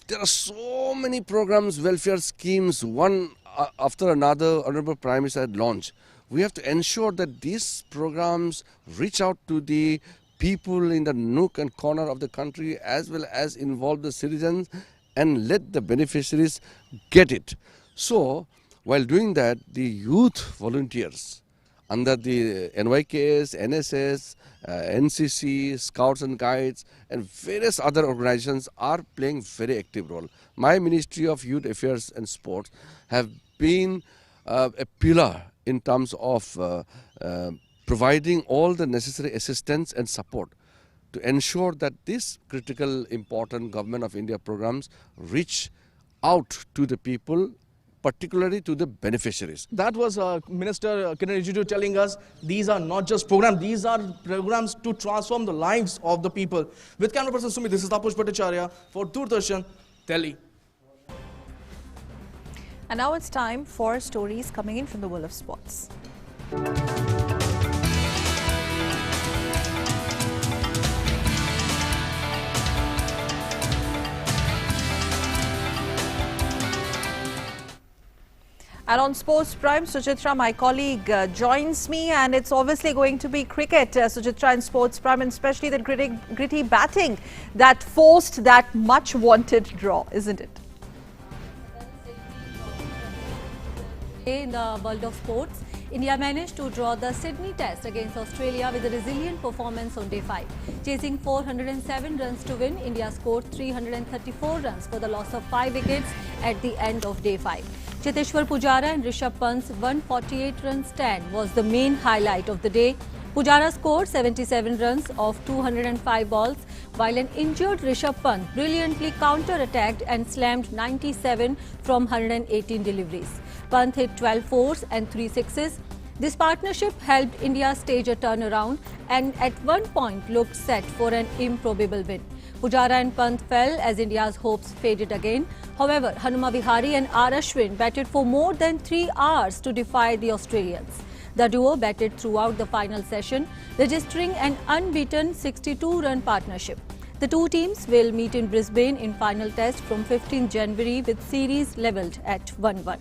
There are so many programs, welfare schemes, one after another. Honorable Prime Minister had launched. We have to ensure that these programs reach out to the people in the nook and corner of the country, as well as involve the citizens and let the beneficiaries get it. So, while doing that, the youth volunteers under the NYKS, NSS, NCC, Scouts and Guides and various other organizations are playing very active role. My Ministry of Youth Affairs and Sports have been a pillar in terms of providing all the necessary assistance and support to ensure that these critical, important Government of India programs reach out to the people, particularly to the beneficiaries. That was Minister Kiren Rijiju telling us these are not just programs, these are programs to transform the lives of the people. With camera person Sumit, this is Tapush Bhattacharya for Doordarshan, Delhi. And now it's time for stories coming in from the world of sports. And on Sports Prime, Suchitra, my colleague, joins me, and it's obviously going to be cricket, Suchitra, and Sports Prime, and especially the gritty batting that forced that much-wanted draw, isn't it? In the world of sports, India managed to draw the Sydney Test against Australia with a resilient performance on day 5. Chasing 407 runs to win, India scored 334 runs for the loss of 5 wickets at the end of day 5. Cheteshwar Pujara and Rishabh Pant's 148-run stand was the main highlight of the day. Pujara scored 77 runs off 205 balls, while an injured Rishabh Pant brilliantly counter-attacked and slammed 97 from 118 deliveries. Pant hit 12 fours and 3 sixes. This partnership helped India stage a turnaround and at one point looked set for an improbable win. Pujara and Pant fell as India's hopes faded again. However, Hanuma Vihari and R. Ashwin batted for more than 3 hours to defy the Australians. The duo batted throughout the final session, registering an unbeaten 62-run partnership. The two teams will meet in Brisbane in final test from 15 January with series levelled at 1-1.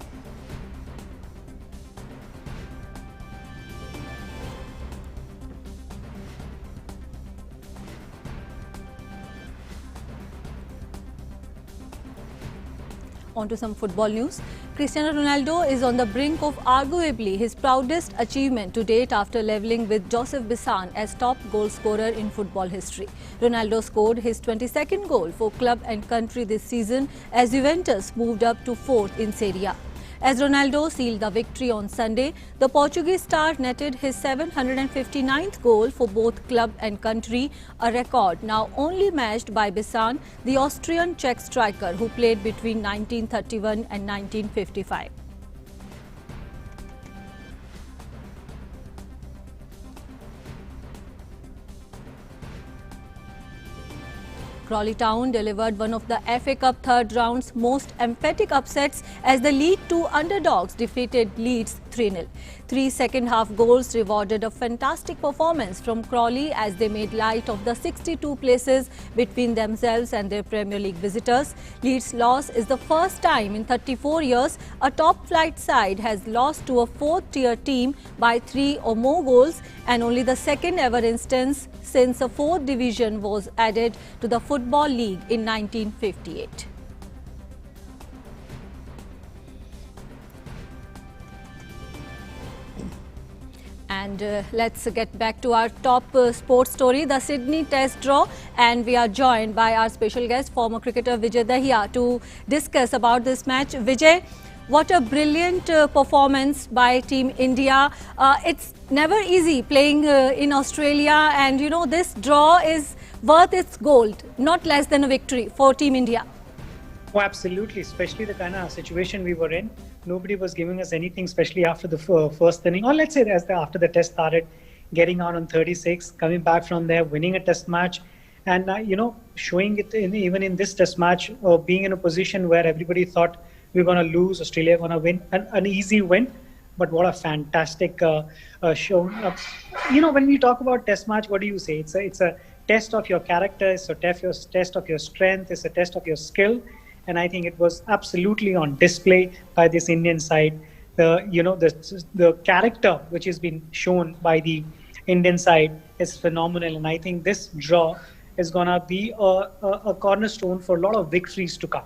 On to some football news. Cristiano Ronaldo is on the brink of arguably his proudest achievement to date after levelling with Joseph Bissan as top goal scorer in football history. Ronaldo scored his 22nd goal for club and country this season as Juventus moved up to 4th in Serie A. As Ronaldo sealed the victory on Sunday, the Portuguese star netted his 759th goal for both club and country, a record now only matched by Bissan, the Austrian Czech striker who played between 1931 and 1955. Crawley Town delivered one of the FA Cup third round's most emphatic upsets as the League Two underdogs defeated Leeds 3-0. 3 second-half goals rewarded a fantastic performance from Crawley as they made light of the 62 places between themselves and their Premier League visitors. Leeds' loss is the first time in 34 years a top-flight side has lost to a fourth-tier team by 3 or more goals, and only the second ever instance since a fourth division was added to the Football League in 1958. And let's get back to our top sports story, the Sydney Test draw, and we are joined by our special guest, former cricketer Vijay Dahiya, to discuss about this match. Vijay, what a brilliant performance by Team India. It's never easy playing in Australia, and you know this draw is worth its gold, not less than a victory for Team India. Oh, absolutely, especially the kind of situation we were in. Nobody was giving us anything, especially after the first inning, or let's say after the test started, getting out on 36, coming back from there, winning a test match, and showing it even in this test match, being in a position where everybody thought we were going to lose, Australia going to win, an easy win. But what a fantastic show. When we talk about test match, what do you say? It's a test of your character, it's a test of your strength, it's a test of your skill. And I think it was absolutely on display by this Indian side. The character which has been shown by the Indian side is phenomenal. And I think this draw is going to be a cornerstone for a lot of victories to come.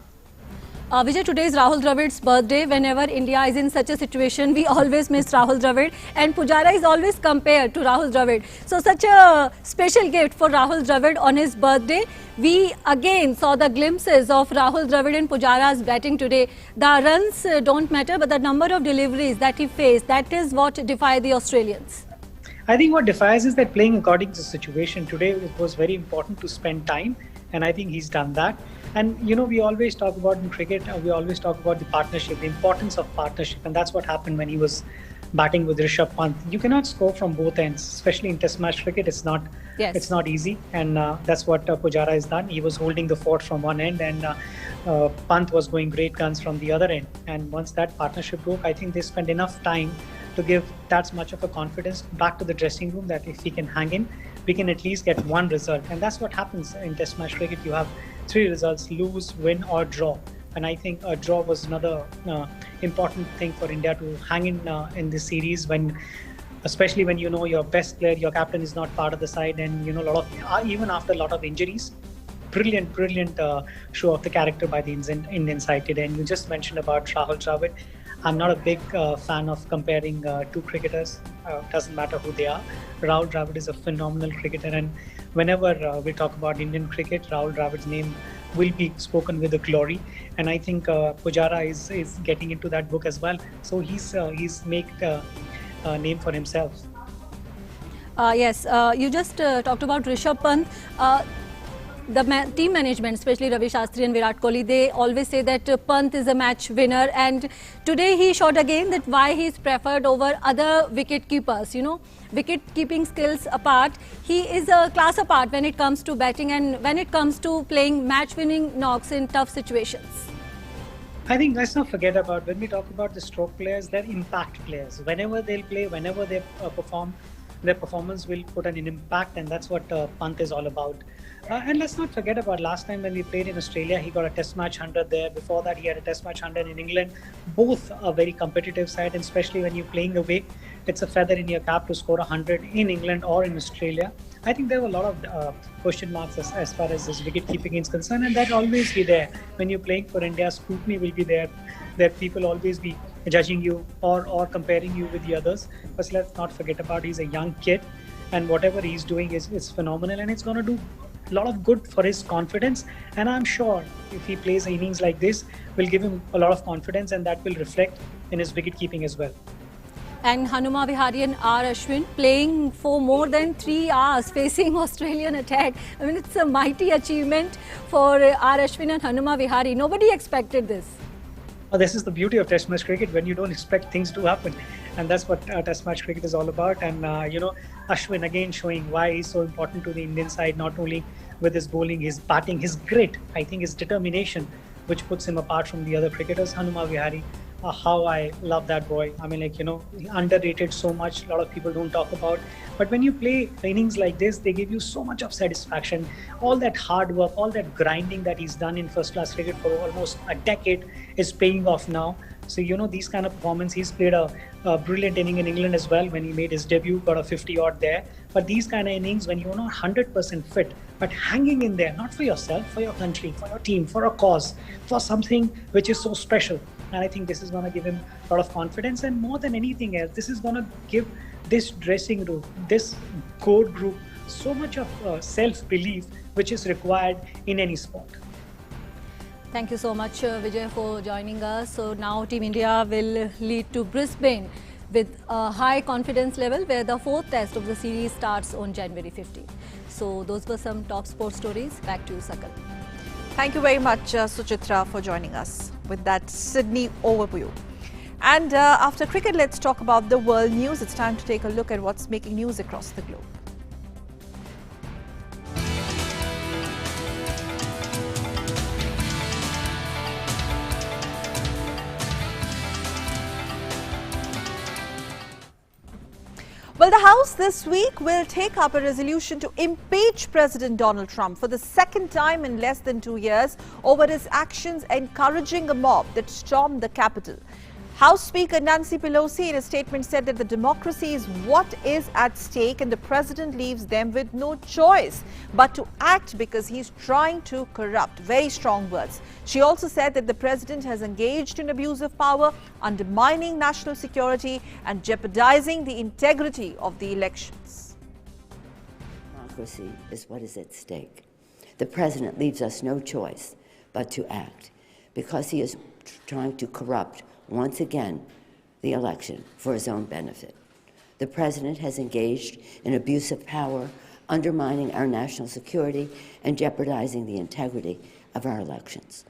Vijay, today is Rahul Dravid's birthday. Whenever India is in such a situation, we always miss Rahul Dravid. And Pujara is always compared to Rahul Dravid. So such a special gift for Rahul Dravid on his birthday. We again saw the glimpses of Rahul Dravid and Pujara's batting today. The runs don't matter, but the number of deliveries that he faced, that is what defied the Australians. I think what defies is that playing according to the situation. Today it was very important to spend time, and I think he's done that. And you know, we always talk about in cricket, we always talk about the partnership, the importance of partnership, and that's what happened when he was batting with Rishabh Pant. You cannot score from both ends, especially in Test match cricket. It's not easy, and that's what Pujara has done. He was holding the fort from one end, and Pant was going great guns from the other end. And once that partnership broke, I think they spent enough time to give that much of a confidence back to the dressing room that if he can hang in, we can at least get one result. And that's what happens in Test match cricket. You have 3 results: lose, win or draw. And I think a draw was another important thing for India to hang in this series, especially when you know your best player, your captain is not part of the side, and you know even after a lot of injuries. Brilliant show of the character by the Indian side today. And you just mentioned about Rahul Dravid. I'm not a big fan of comparing two cricketers. Doesn't matter who they are. Rahul Dravid is a phenomenal cricketer, and whenever we talk about Indian cricket, Rahul Dravid's name will be spoken with a glory. And I think Pujara is getting into that book as well. So he's made a name for himself. Yes, you just talked about Rishabh Pant. The team management, especially Ravi Shastri and Virat Kohli, they always say that Pant is a match winner, and today he showed again that why he is preferred over other wicket keepers. You know, wicket keeping skills apart, he is a class apart when it comes to batting and when it comes to playing match winning knocks in tough situations. I think let's not forget about, when we talk about the stroke players, they're impact players. Whenever they'll play, whenever they perform, their performance will put an impact, and that's what Pant is all about. And let's not forget about last time when we played in Australia, he got a Test match 100 there. Before that, he had a Test match 100 in England. Both are very competitive side, and especially when you're playing away, it's a feather in your cap to score 100 in England or in Australia. I think there were a lot of question marks as far as this wicket keeping is concerned, and that always be there. When you're playing for India, scrutiny will be there. That people always be judging you or comparing you with the others. But let's not forget about, he's a young kid, and whatever he's doing is phenomenal, and it's going to do a lot of good for his confidence. And I'm sure if he plays innings like this, will give him a lot of confidence, and that will reflect in his wicket keeping as well. And Hanuma Vihari and R. Ashwin playing for more than 3 hours facing Australian attack. I mean, it's a mighty achievement for R. Ashwin and Hanuma Vihari. Nobody expected this. Well, this is the beauty of Test match cricket, when you don't expect things to happen. And that's what Test match cricket is all about. And, Ashwin again showing why he's so important to the Indian side, not only with his bowling, his batting, his grit, I think his determination, which puts him apart from the other cricketers. Hanuma Vihari, how I love that boy. I mean, underrated so much, a lot of people don't talk about. But when you play innings like this, they give you so much of satisfaction. All that hard work, all that grinding that he's done in first class cricket for almost a decade is paying off now. So, these kind of performance, he's played a brilliant inning in England as well when he made his debut, got a 50 odd there. But these kind of innings, when you're not 100% fit, but hanging in there, not for yourself, for your country, for your team, for a cause, for something which is so special. And I think this is going to give him a lot of confidence. And more than anything else, this is going to give this dressing room, this core group, so much of self-belief which is required in any sport. Thank you so much, Vijay, for joining us. So now Team India will lead to Brisbane with a high confidence level, where the 4th test of the series starts on January 15. So those were some top sports stories. Back to you, Sakal. Thank you very much, Suchitra, for joining us with that Sydney overview. And after cricket, let's talk about the world news. It's time to take a look at what's making news across the globe. Well, the House this week will take up a resolution to impeach President Donald Trump for the 2nd time in less than 2 years over his actions encouraging a mob that stormed the Capitol. House Speaker Nancy Pelosi in a statement said that the democracy is what is at stake and the president leaves them with no choice but to act because he's trying to corrupt. Very strong words. She also said that the president has engaged in abuse of power, undermining national security and jeopardizing the integrity of the elections. Democracy is what is at stake. The president leaves us no choice but to act because he is trying to corrupt once again the election for his own benefit. The president has engaged in abuse of power, undermining our national security and jeopardizing the integrity of our elections.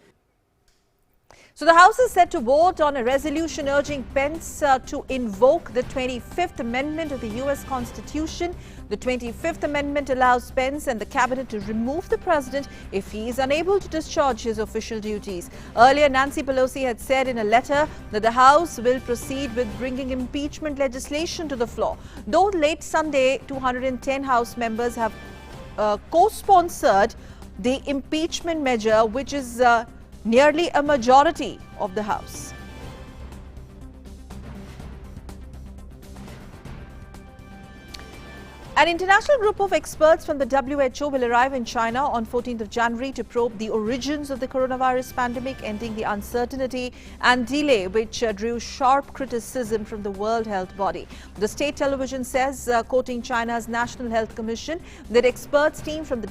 So the House is set to vote on a resolution urging Pence to invoke the 25th Amendment of the U.S. Constitution. The 25th Amendment allows Pence and the cabinet to remove the president if he is unable to discharge his official duties. Earlier, Nancy Pelosi had said in a letter that the House will proceed with bringing impeachment legislation to the floor. Though late Sunday, 210 House members have co-sponsored the impeachment measure, which is nearly a majority of the House. An international group of experts from the WHO will arrive in China on 14th of January to probe the origins of the coronavirus pandemic, ending the uncertainty and delay which drew sharp criticism from the World Health Body. The state television says, quoting China's National Health Commission, that experts team from the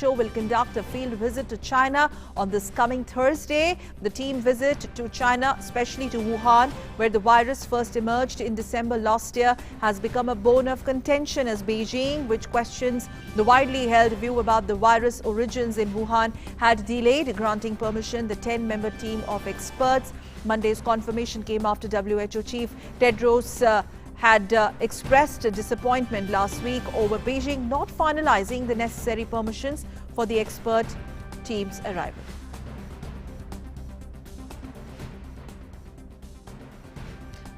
WHO will conduct a field visit to China on this coming Thursday. The team visit to China, especially to Wuhan, where the virus first emerged in December last year, has become a bone of contention as Beijing, which questions the widely held view about the virus origins in Wuhan, had delayed granting permission. The 10-member team of experts. Monday's confirmation came after WHO chief Tedros had expressed disappointment last week over Beijing not finalizing the necessary permissions for the expert team's arrival.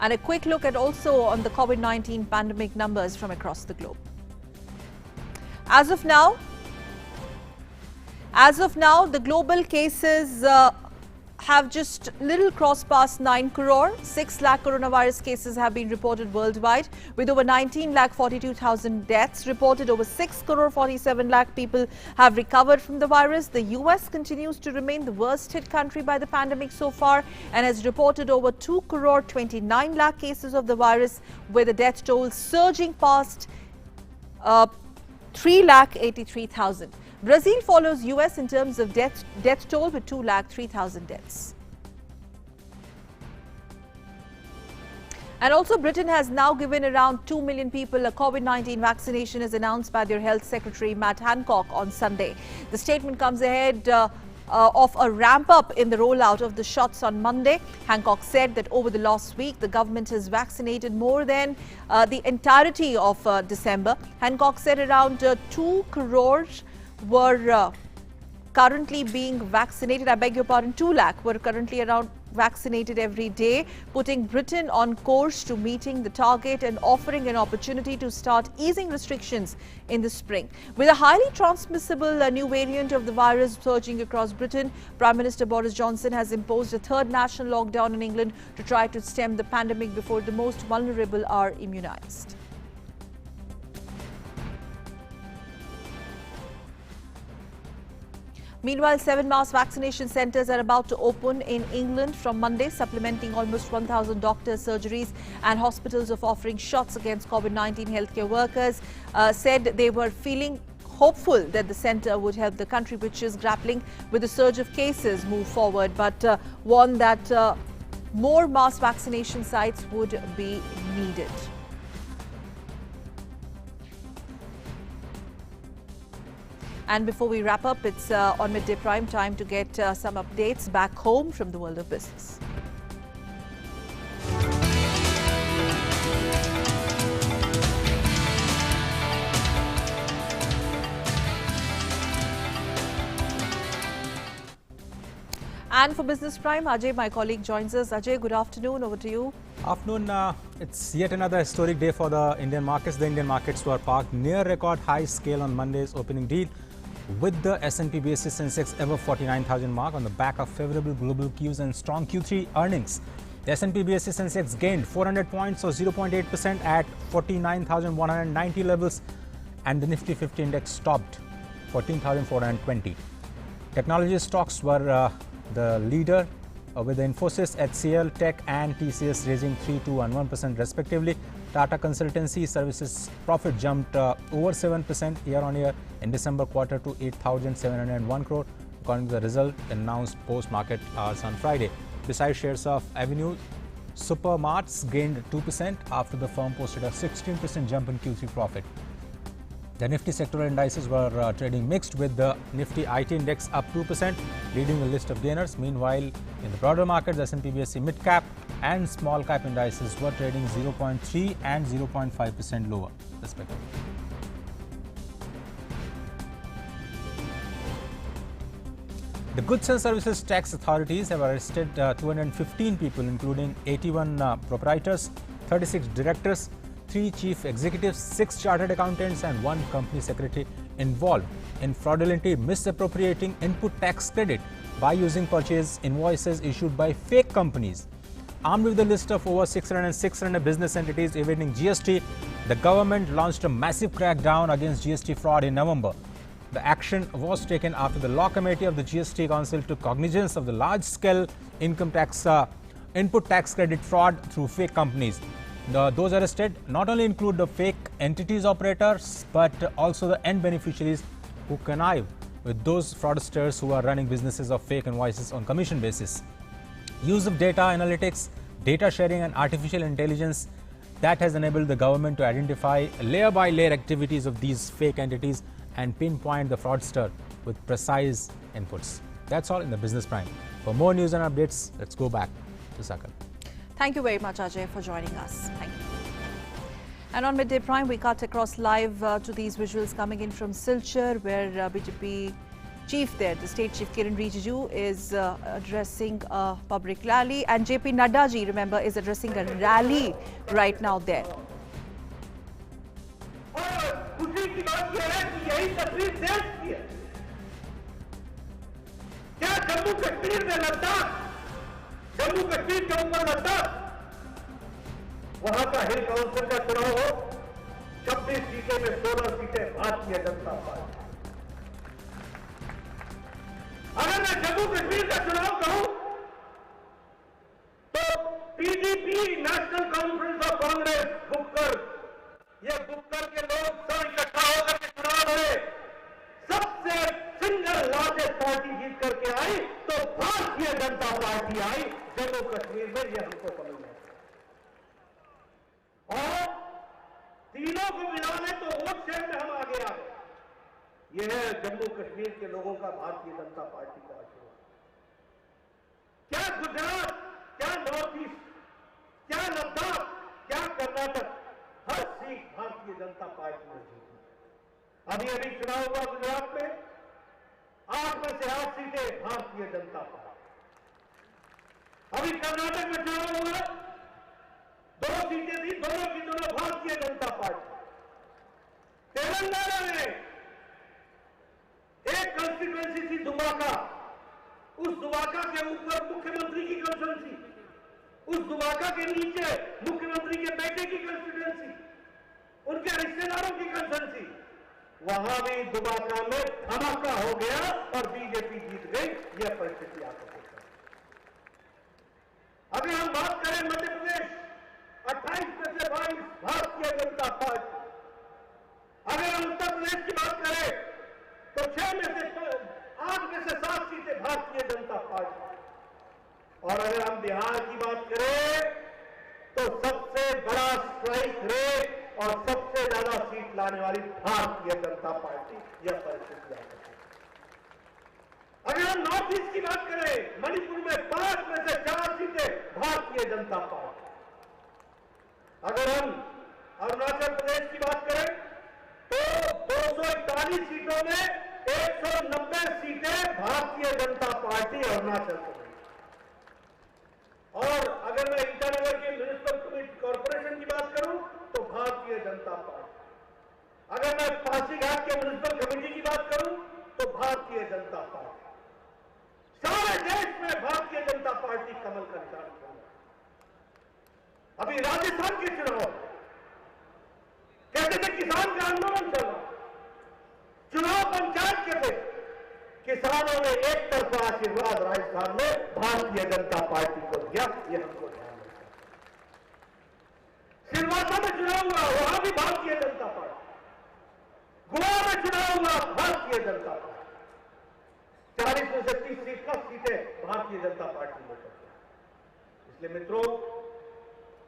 And a quick look at also on the COVID-19 pandemic numbers from across the globe. As of now, the global cases have just little crossed past 9 crore. 6 lakh coronavirus cases have been reported worldwide, with over 19 lakh 42,000 deaths reported. Over 6 crore 47 lakh people have recovered from the virus. The US continues to remain the worst hit country by the pandemic so far and has reported over 2 crore 29 lakh cases of the virus, with the death toll surging past 3 lakh 83,000. Brazil follows US in terms of death toll with 2 lakh 3,000 deaths. And also, Britain has now given around 2 million people a COVID-19 vaccination, as announced by their Health Secretary Matt Hancock on Sunday. The statement comes ahead of a ramp-up in the rollout of the shots on Monday. Hancock said that over the last week, the government has vaccinated more than the entirety of December. Hancock said around 2 crores were currently being vaccinated. I beg your pardon, 2 lakh were currently around vaccinated every day, putting Britain on course to meeting the target and offering an opportunity to start easing restrictions in the spring. With a highly transmissible new variant of the virus surging across Britain, Prime Minister Boris Johnson has imposed a third national lockdown in England to try to stem the pandemic before the most vulnerable are immunized. Meanwhile, 7 mass vaccination centres are about to open in England from Monday, supplementing almost 1,000 doctors, surgeries and hospitals of offering shots against COVID-19. Healthcare workers said they were feeling hopeful that the centre would help the country, which is grappling with the surge of cases, move forward, but warned that more mass vaccination sites would be needed. And before we wrap up, it's on Midday Prime time to get some updates back home from the world of business. And for Business Prime, Ajay, my colleague, joins us. Ajay, good afternoon. Over to you. Afternoon. It's yet another historic day for the Indian markets. The Indian markets were parked near record high scale on Monday's opening deal, with the S&P Basis Sensex above 49,000 mark on the back of favorable global cues and strong Q3 earnings. The S&P BSE Sensex gained 400 points or 0.8% at 49,190 levels, and the Nifty 50 index topped 14,420. Technology stocks were the leader, with Infosys, HCL, Tech and TCS raising 3%, 2% and 1% respectively. Tata Consultancy Services profit jumped over 7% year-on-year in December quarter to 8,701 crore, according to the result announced post-market hours on Friday. Besides, shares of Avenue Supermarts gained 2% after the firm posted a 16% jump in Q3 profit. The Nifty sectoral indices were trading mixed, with the Nifty IT index up 2%, leading the list of gainers. Meanwhile, in the broader market, the S&P BSE mid-cap and small-cap indices were trading 0.3% and 0.5% lower, respectively. The Goods and Services Tax authorities have arrested 215 people, including 81 proprietors, 36 directors, 3 chief executives, 6 chartered accountants and 1 company secretary involved in fraudulently misappropriating input tax credit by using purchase invoices issued by fake companies. Armed with a list of over 600 business entities evading GST, the government launched a massive crackdown against GST fraud in November. The action was taken after the Law Committee of the GST Council took cognizance of the large-scale income tax input tax credit fraud through fake companies. Those arrested not only include the fake entities operators, but also the end beneficiaries who connive with those fraudsters who are running businesses of fake invoices on commission basis. Use of data analytics, data sharing and artificial intelligence that has enabled the government to identify layer-by-layer activities of these fake entities and pinpoint the fraudster with precise inputs. That's all in the Business Prime. For more news and updates, let's go back to Sakal. Thank you very much, Ajay, for joining us. Thank you. And on Midday Prime, we cut across live to these visuals coming in from Silchar, where BJP chief there, the state chief Kiran Rijiju, is addressing a public rally, and JP Nadda ji, remember, is addressing a rally right now there. Jammu Kashmir के ऊपर लद्दाख, वहां का हिल council का चुनाव हो, 26 सीटें में 16 सीटें भारतीय जनता पार्टी। अगर मैं जम्मू कश्मीर का चुनाव कहूं तो पीडीपी नेशनल कॉन्फ्रेंस ऑफ कांग्रेस बुक्कर, ये बुक्कर के लोग सब इकट्ठा होकर के चुनाव लड़े, सबसे सिंगल लार्जेस्ट पार्टी जीत करके आई तो भारतीय जनता पार्टी आई जम्मू कश्मीर में, यह हमको समझना है। और तीनों को मिलाने तो वोट शेयर में हम आगे आ गए। यह है जम्मू कश्मीर के लोगों का भारतीय जनता पार्टी का आशीर्वाद। क्या गुजरात, क्या नॉर्थ ईस्ट, क्या लद्दाख, क्या कर्नाटक, हर सीट भारतीय जनता पार्टी ने जीती। अभी चुनाव हुआ गुजरात में, 8 में से 8 सीटें भारतीय जनता पार्टी। अभी कर्नाटक में चुनाव हुआ, 2 सीटें थी, दोनों की दोनों भारतीय जनता पार्टी। तेलंगाना में एक कंस्टिट्यूएंसी थी दुबाका, उस दुबाका के ऊपर मुख्यमंत्री की कंस्टिट्यूएंसी, उस दुबाका के नीचे मुख्यमंत्री के बेटे की कंस्टिट्यूएंसी, उनके रिश्तेदारों की कंस्टिट्यूएंसी, वहां भी दुबाका में धमाका हो गया और बीजेपी जीत गई। यह परिस्थिति आपको देखा। अगर हम बात करें मध्य प्रदेश, 28 में से 22 भारतीय जनता पार्टी। अगर हम उत्तर प्रदेश की बात करें तो 8 में से 7 सीटें भारतीय जनता पार्टी। और अगर हम बिहार की बात करें तो सबसे बड़ा स्ट्राइक रेट और सबसे ज्यादा सीट लाने वाली भारतीय जनता पार्टी। यह परिस्थिति है। अगर हम नॉर्थ ईस्ट की बात करें, मणिपुर में 5 में से 4 सीटें भारतीय जनता पार्टी। अगर हम अरुणाचल प्रदेश की बात करें तो 241 सीटों में 190 सीटें भारतीय जनता पार्टी अरुणाचल प्रदेश। और अगर मैं ईटानगर के म्युनिसिपल कॉर्पोरेशन की बात करूं तो भारतीय जनता पार्टी। अगर मैं पासीघाट के म्युनिसिपल कमेटी की बात करूं तो भारतीय जनता पार्टी। सारे देश में भारतीय जनता पार्टी कमल का निशान करूंगा। अभी राजस्थान के चुनाव कहते थे किसान का आंदोलन चल रहा, चुनाव पंचायत के थे, किसानों ने एक तरफा आशीर्वाद राजस्थान में भारतीय जनता पार्टी को दिया। ये हमको ध्यान रखना। सिलवासा में चुनाव हुआ, वहां भी भारतीय जनता पार्टी, गोवा में चुनाव हुआ, भारतीय जनता पार्टी, 40 में से 30 सीट प्लस सीटें भारतीय जनता पार्टी ने कर। इसलिए मित्रों,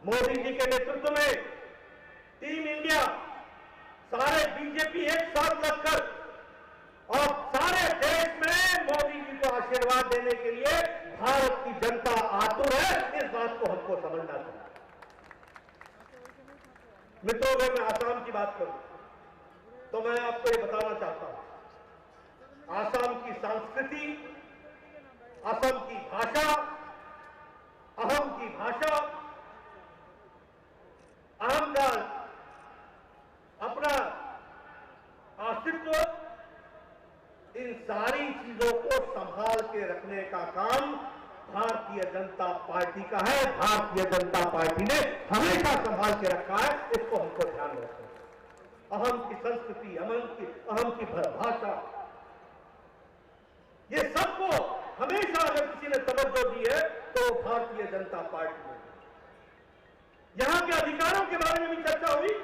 मोदी जी के नेतृत्व में टीम इंडिया, सारे बीजेपी एक साथ लगकर और सारे देश में मोदी जी को आशीर्वाद देने के लिए भारत की जनता आतुर है। इस बात को हमको समझना चाहिए। मित्रों, अगर मैं आसाम की बात करूं तो मैं आपको ये बताना चाहता हूं, आसाम की संस्कृति, असम की भाषा, अहम की भाषा, अहम का अपना अस्तित्व, इन सारी चीजों को संभाल के रखने का काम भारतीय जनता पार्टी का है। भारतीय जनता पार्टी ने हमेशा संभाल के रखा है, इसको हमको ध्यान रखना है। अहम की संस्कृति, अहम की भाषा, ये सबको हमेशा अगर किसी ने तवज्जो दी है तो भारतीय जनता पार्टी ने। यहां के अधिकारों के बारे में भी चर्चा हुई,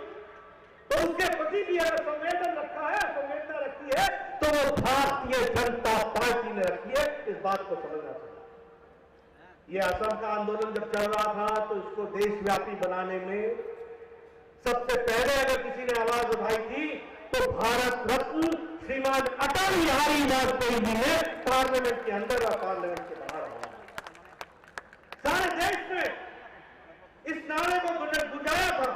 तो उसके प्रति भी अगर संवेदन रखा है, संवेदना रखी है, तो वो भारतीय जनता पार्टी ने रखी है। इस बात को समझना चाहिए। ये असम का आंदोलन जब चल रहा था तो इसको देशव्यापी बनाने में सबसे पहले अगर किसी ने आवाज उठाई थी तो भारत रत्न श्रीमान अटल बिहारी वाजपेयी जी ने पार्लियामेंट के अंदर और पार्लियामेंट के बाहर सारे देश में इस नारे को गुंजाया था,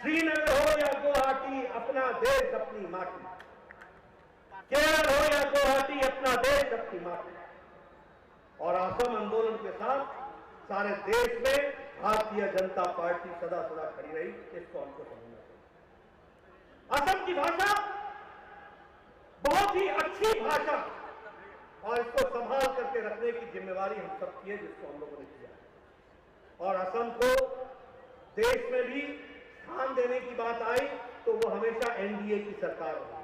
श्रीनगर हो या गुवाहाटी, अपना देश अपनी माटी, केरल हो या गुवाहाटी, अपना देश अपनी माटी। और असम आंदोलन के साथ सारे देश में भारतीय जनता पार्टी सदा सदा खड़ी रही। इसको हमको समझना चाहिए। असम की भाषा बहुत ही अच्छी भाषा, और इसको संभाल करके रखने की जिम्मेवारी हम सब की है, जिसको हम लोगों ने किया। और असम को देश में भी स्थान देने की बात आई तो वो हमेशा एनडीए की सरकार होगी।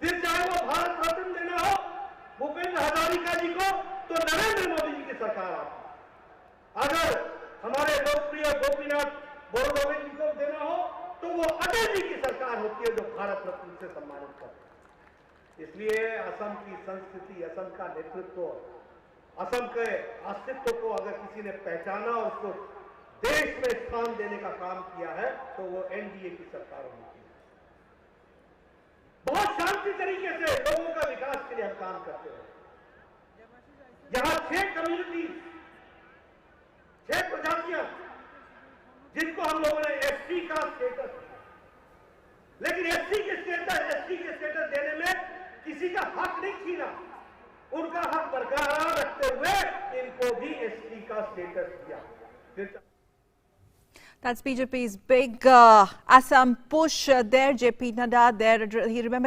फिर चाहे वो भारत रत्न देना हो भूपेंद्र हजारिका जी को, तो नरेंद्र मोदी जी की सरकार आती। अगर हमारे लोकप्रिय गोपीनाथ बोरदोले जी को देना हो तो वो अटल जी की सरकार होती है, जो भारत रत्न से सम्मानित करती है। इसलिए असम की संस्कृति, असम का नेतृत्व, असम के अस्तित्व को अगर किसी ने पहचाना और उसको देश में स्थान देने का काम किया है तो वो एनडीए की सरकार होनी चाहिए। बहुत शांति तरीके से लोगों का विकास के लिए हम काम करते हैं। यहां 6 कम्युनिटी, 6 प्रजातियां, जिनको हम लोगों ने एसटी का स्टेटस दिया, लेकिन एसटी के स्टेटस देने में किसी का हक नहीं छीना, उनका हक बरकरार रखते हुए इनको भी एसटी का स्टेटस दिया। That's BJP's big Assam push there. JP Nadda there.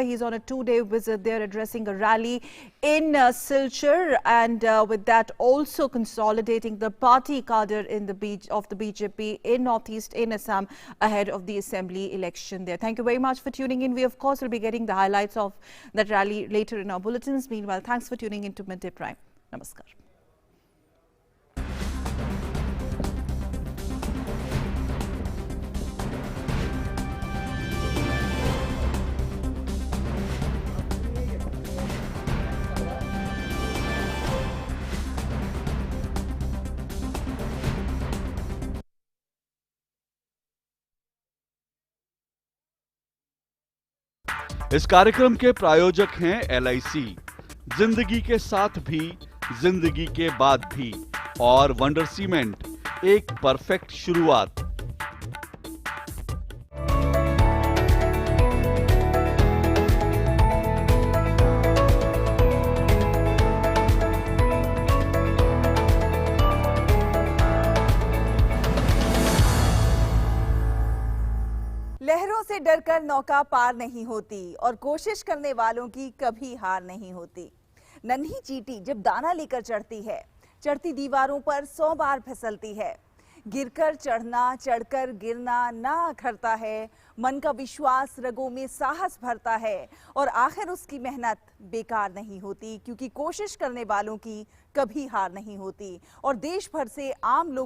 He's on a 2-day visit there, addressing a rally in Silchar, and with that also consolidating the party cadre in of the BJP in Northeast in Assam ahead of the assembly election there. Thank you very much for tuning in. We of course will be getting the highlights of that rally later in our bulletins. Meanwhile, thanks for tuning in to Midday Prime. Namaskar. इस कार्यक्रम के प्रायोजक हैं LIC, जिंदगी के साथ भी, जिंदगी के बाद भी, और वंडर सीमेंट, एक परफेक्ट शुरुआत। लहरों से डरकर नौका पार नहीं होती और कोशिश करने वालों की कभी हार नहीं होती। नन्ही चींटी जब दाना लेकर चढ़ती है, चढ़ती दीवारों पर 100 बार फिसलती है। गिरकर चढ़ना, चढ़कर गिरना ना अखरता है, मन का विश्वास रगों में साहस भरता है और आखिर उसकी मेहनत बेकार नहीं होती, क्योंकि कोशिश करने वालों की कभी हार नहीं होती। और देश भर से आम लोग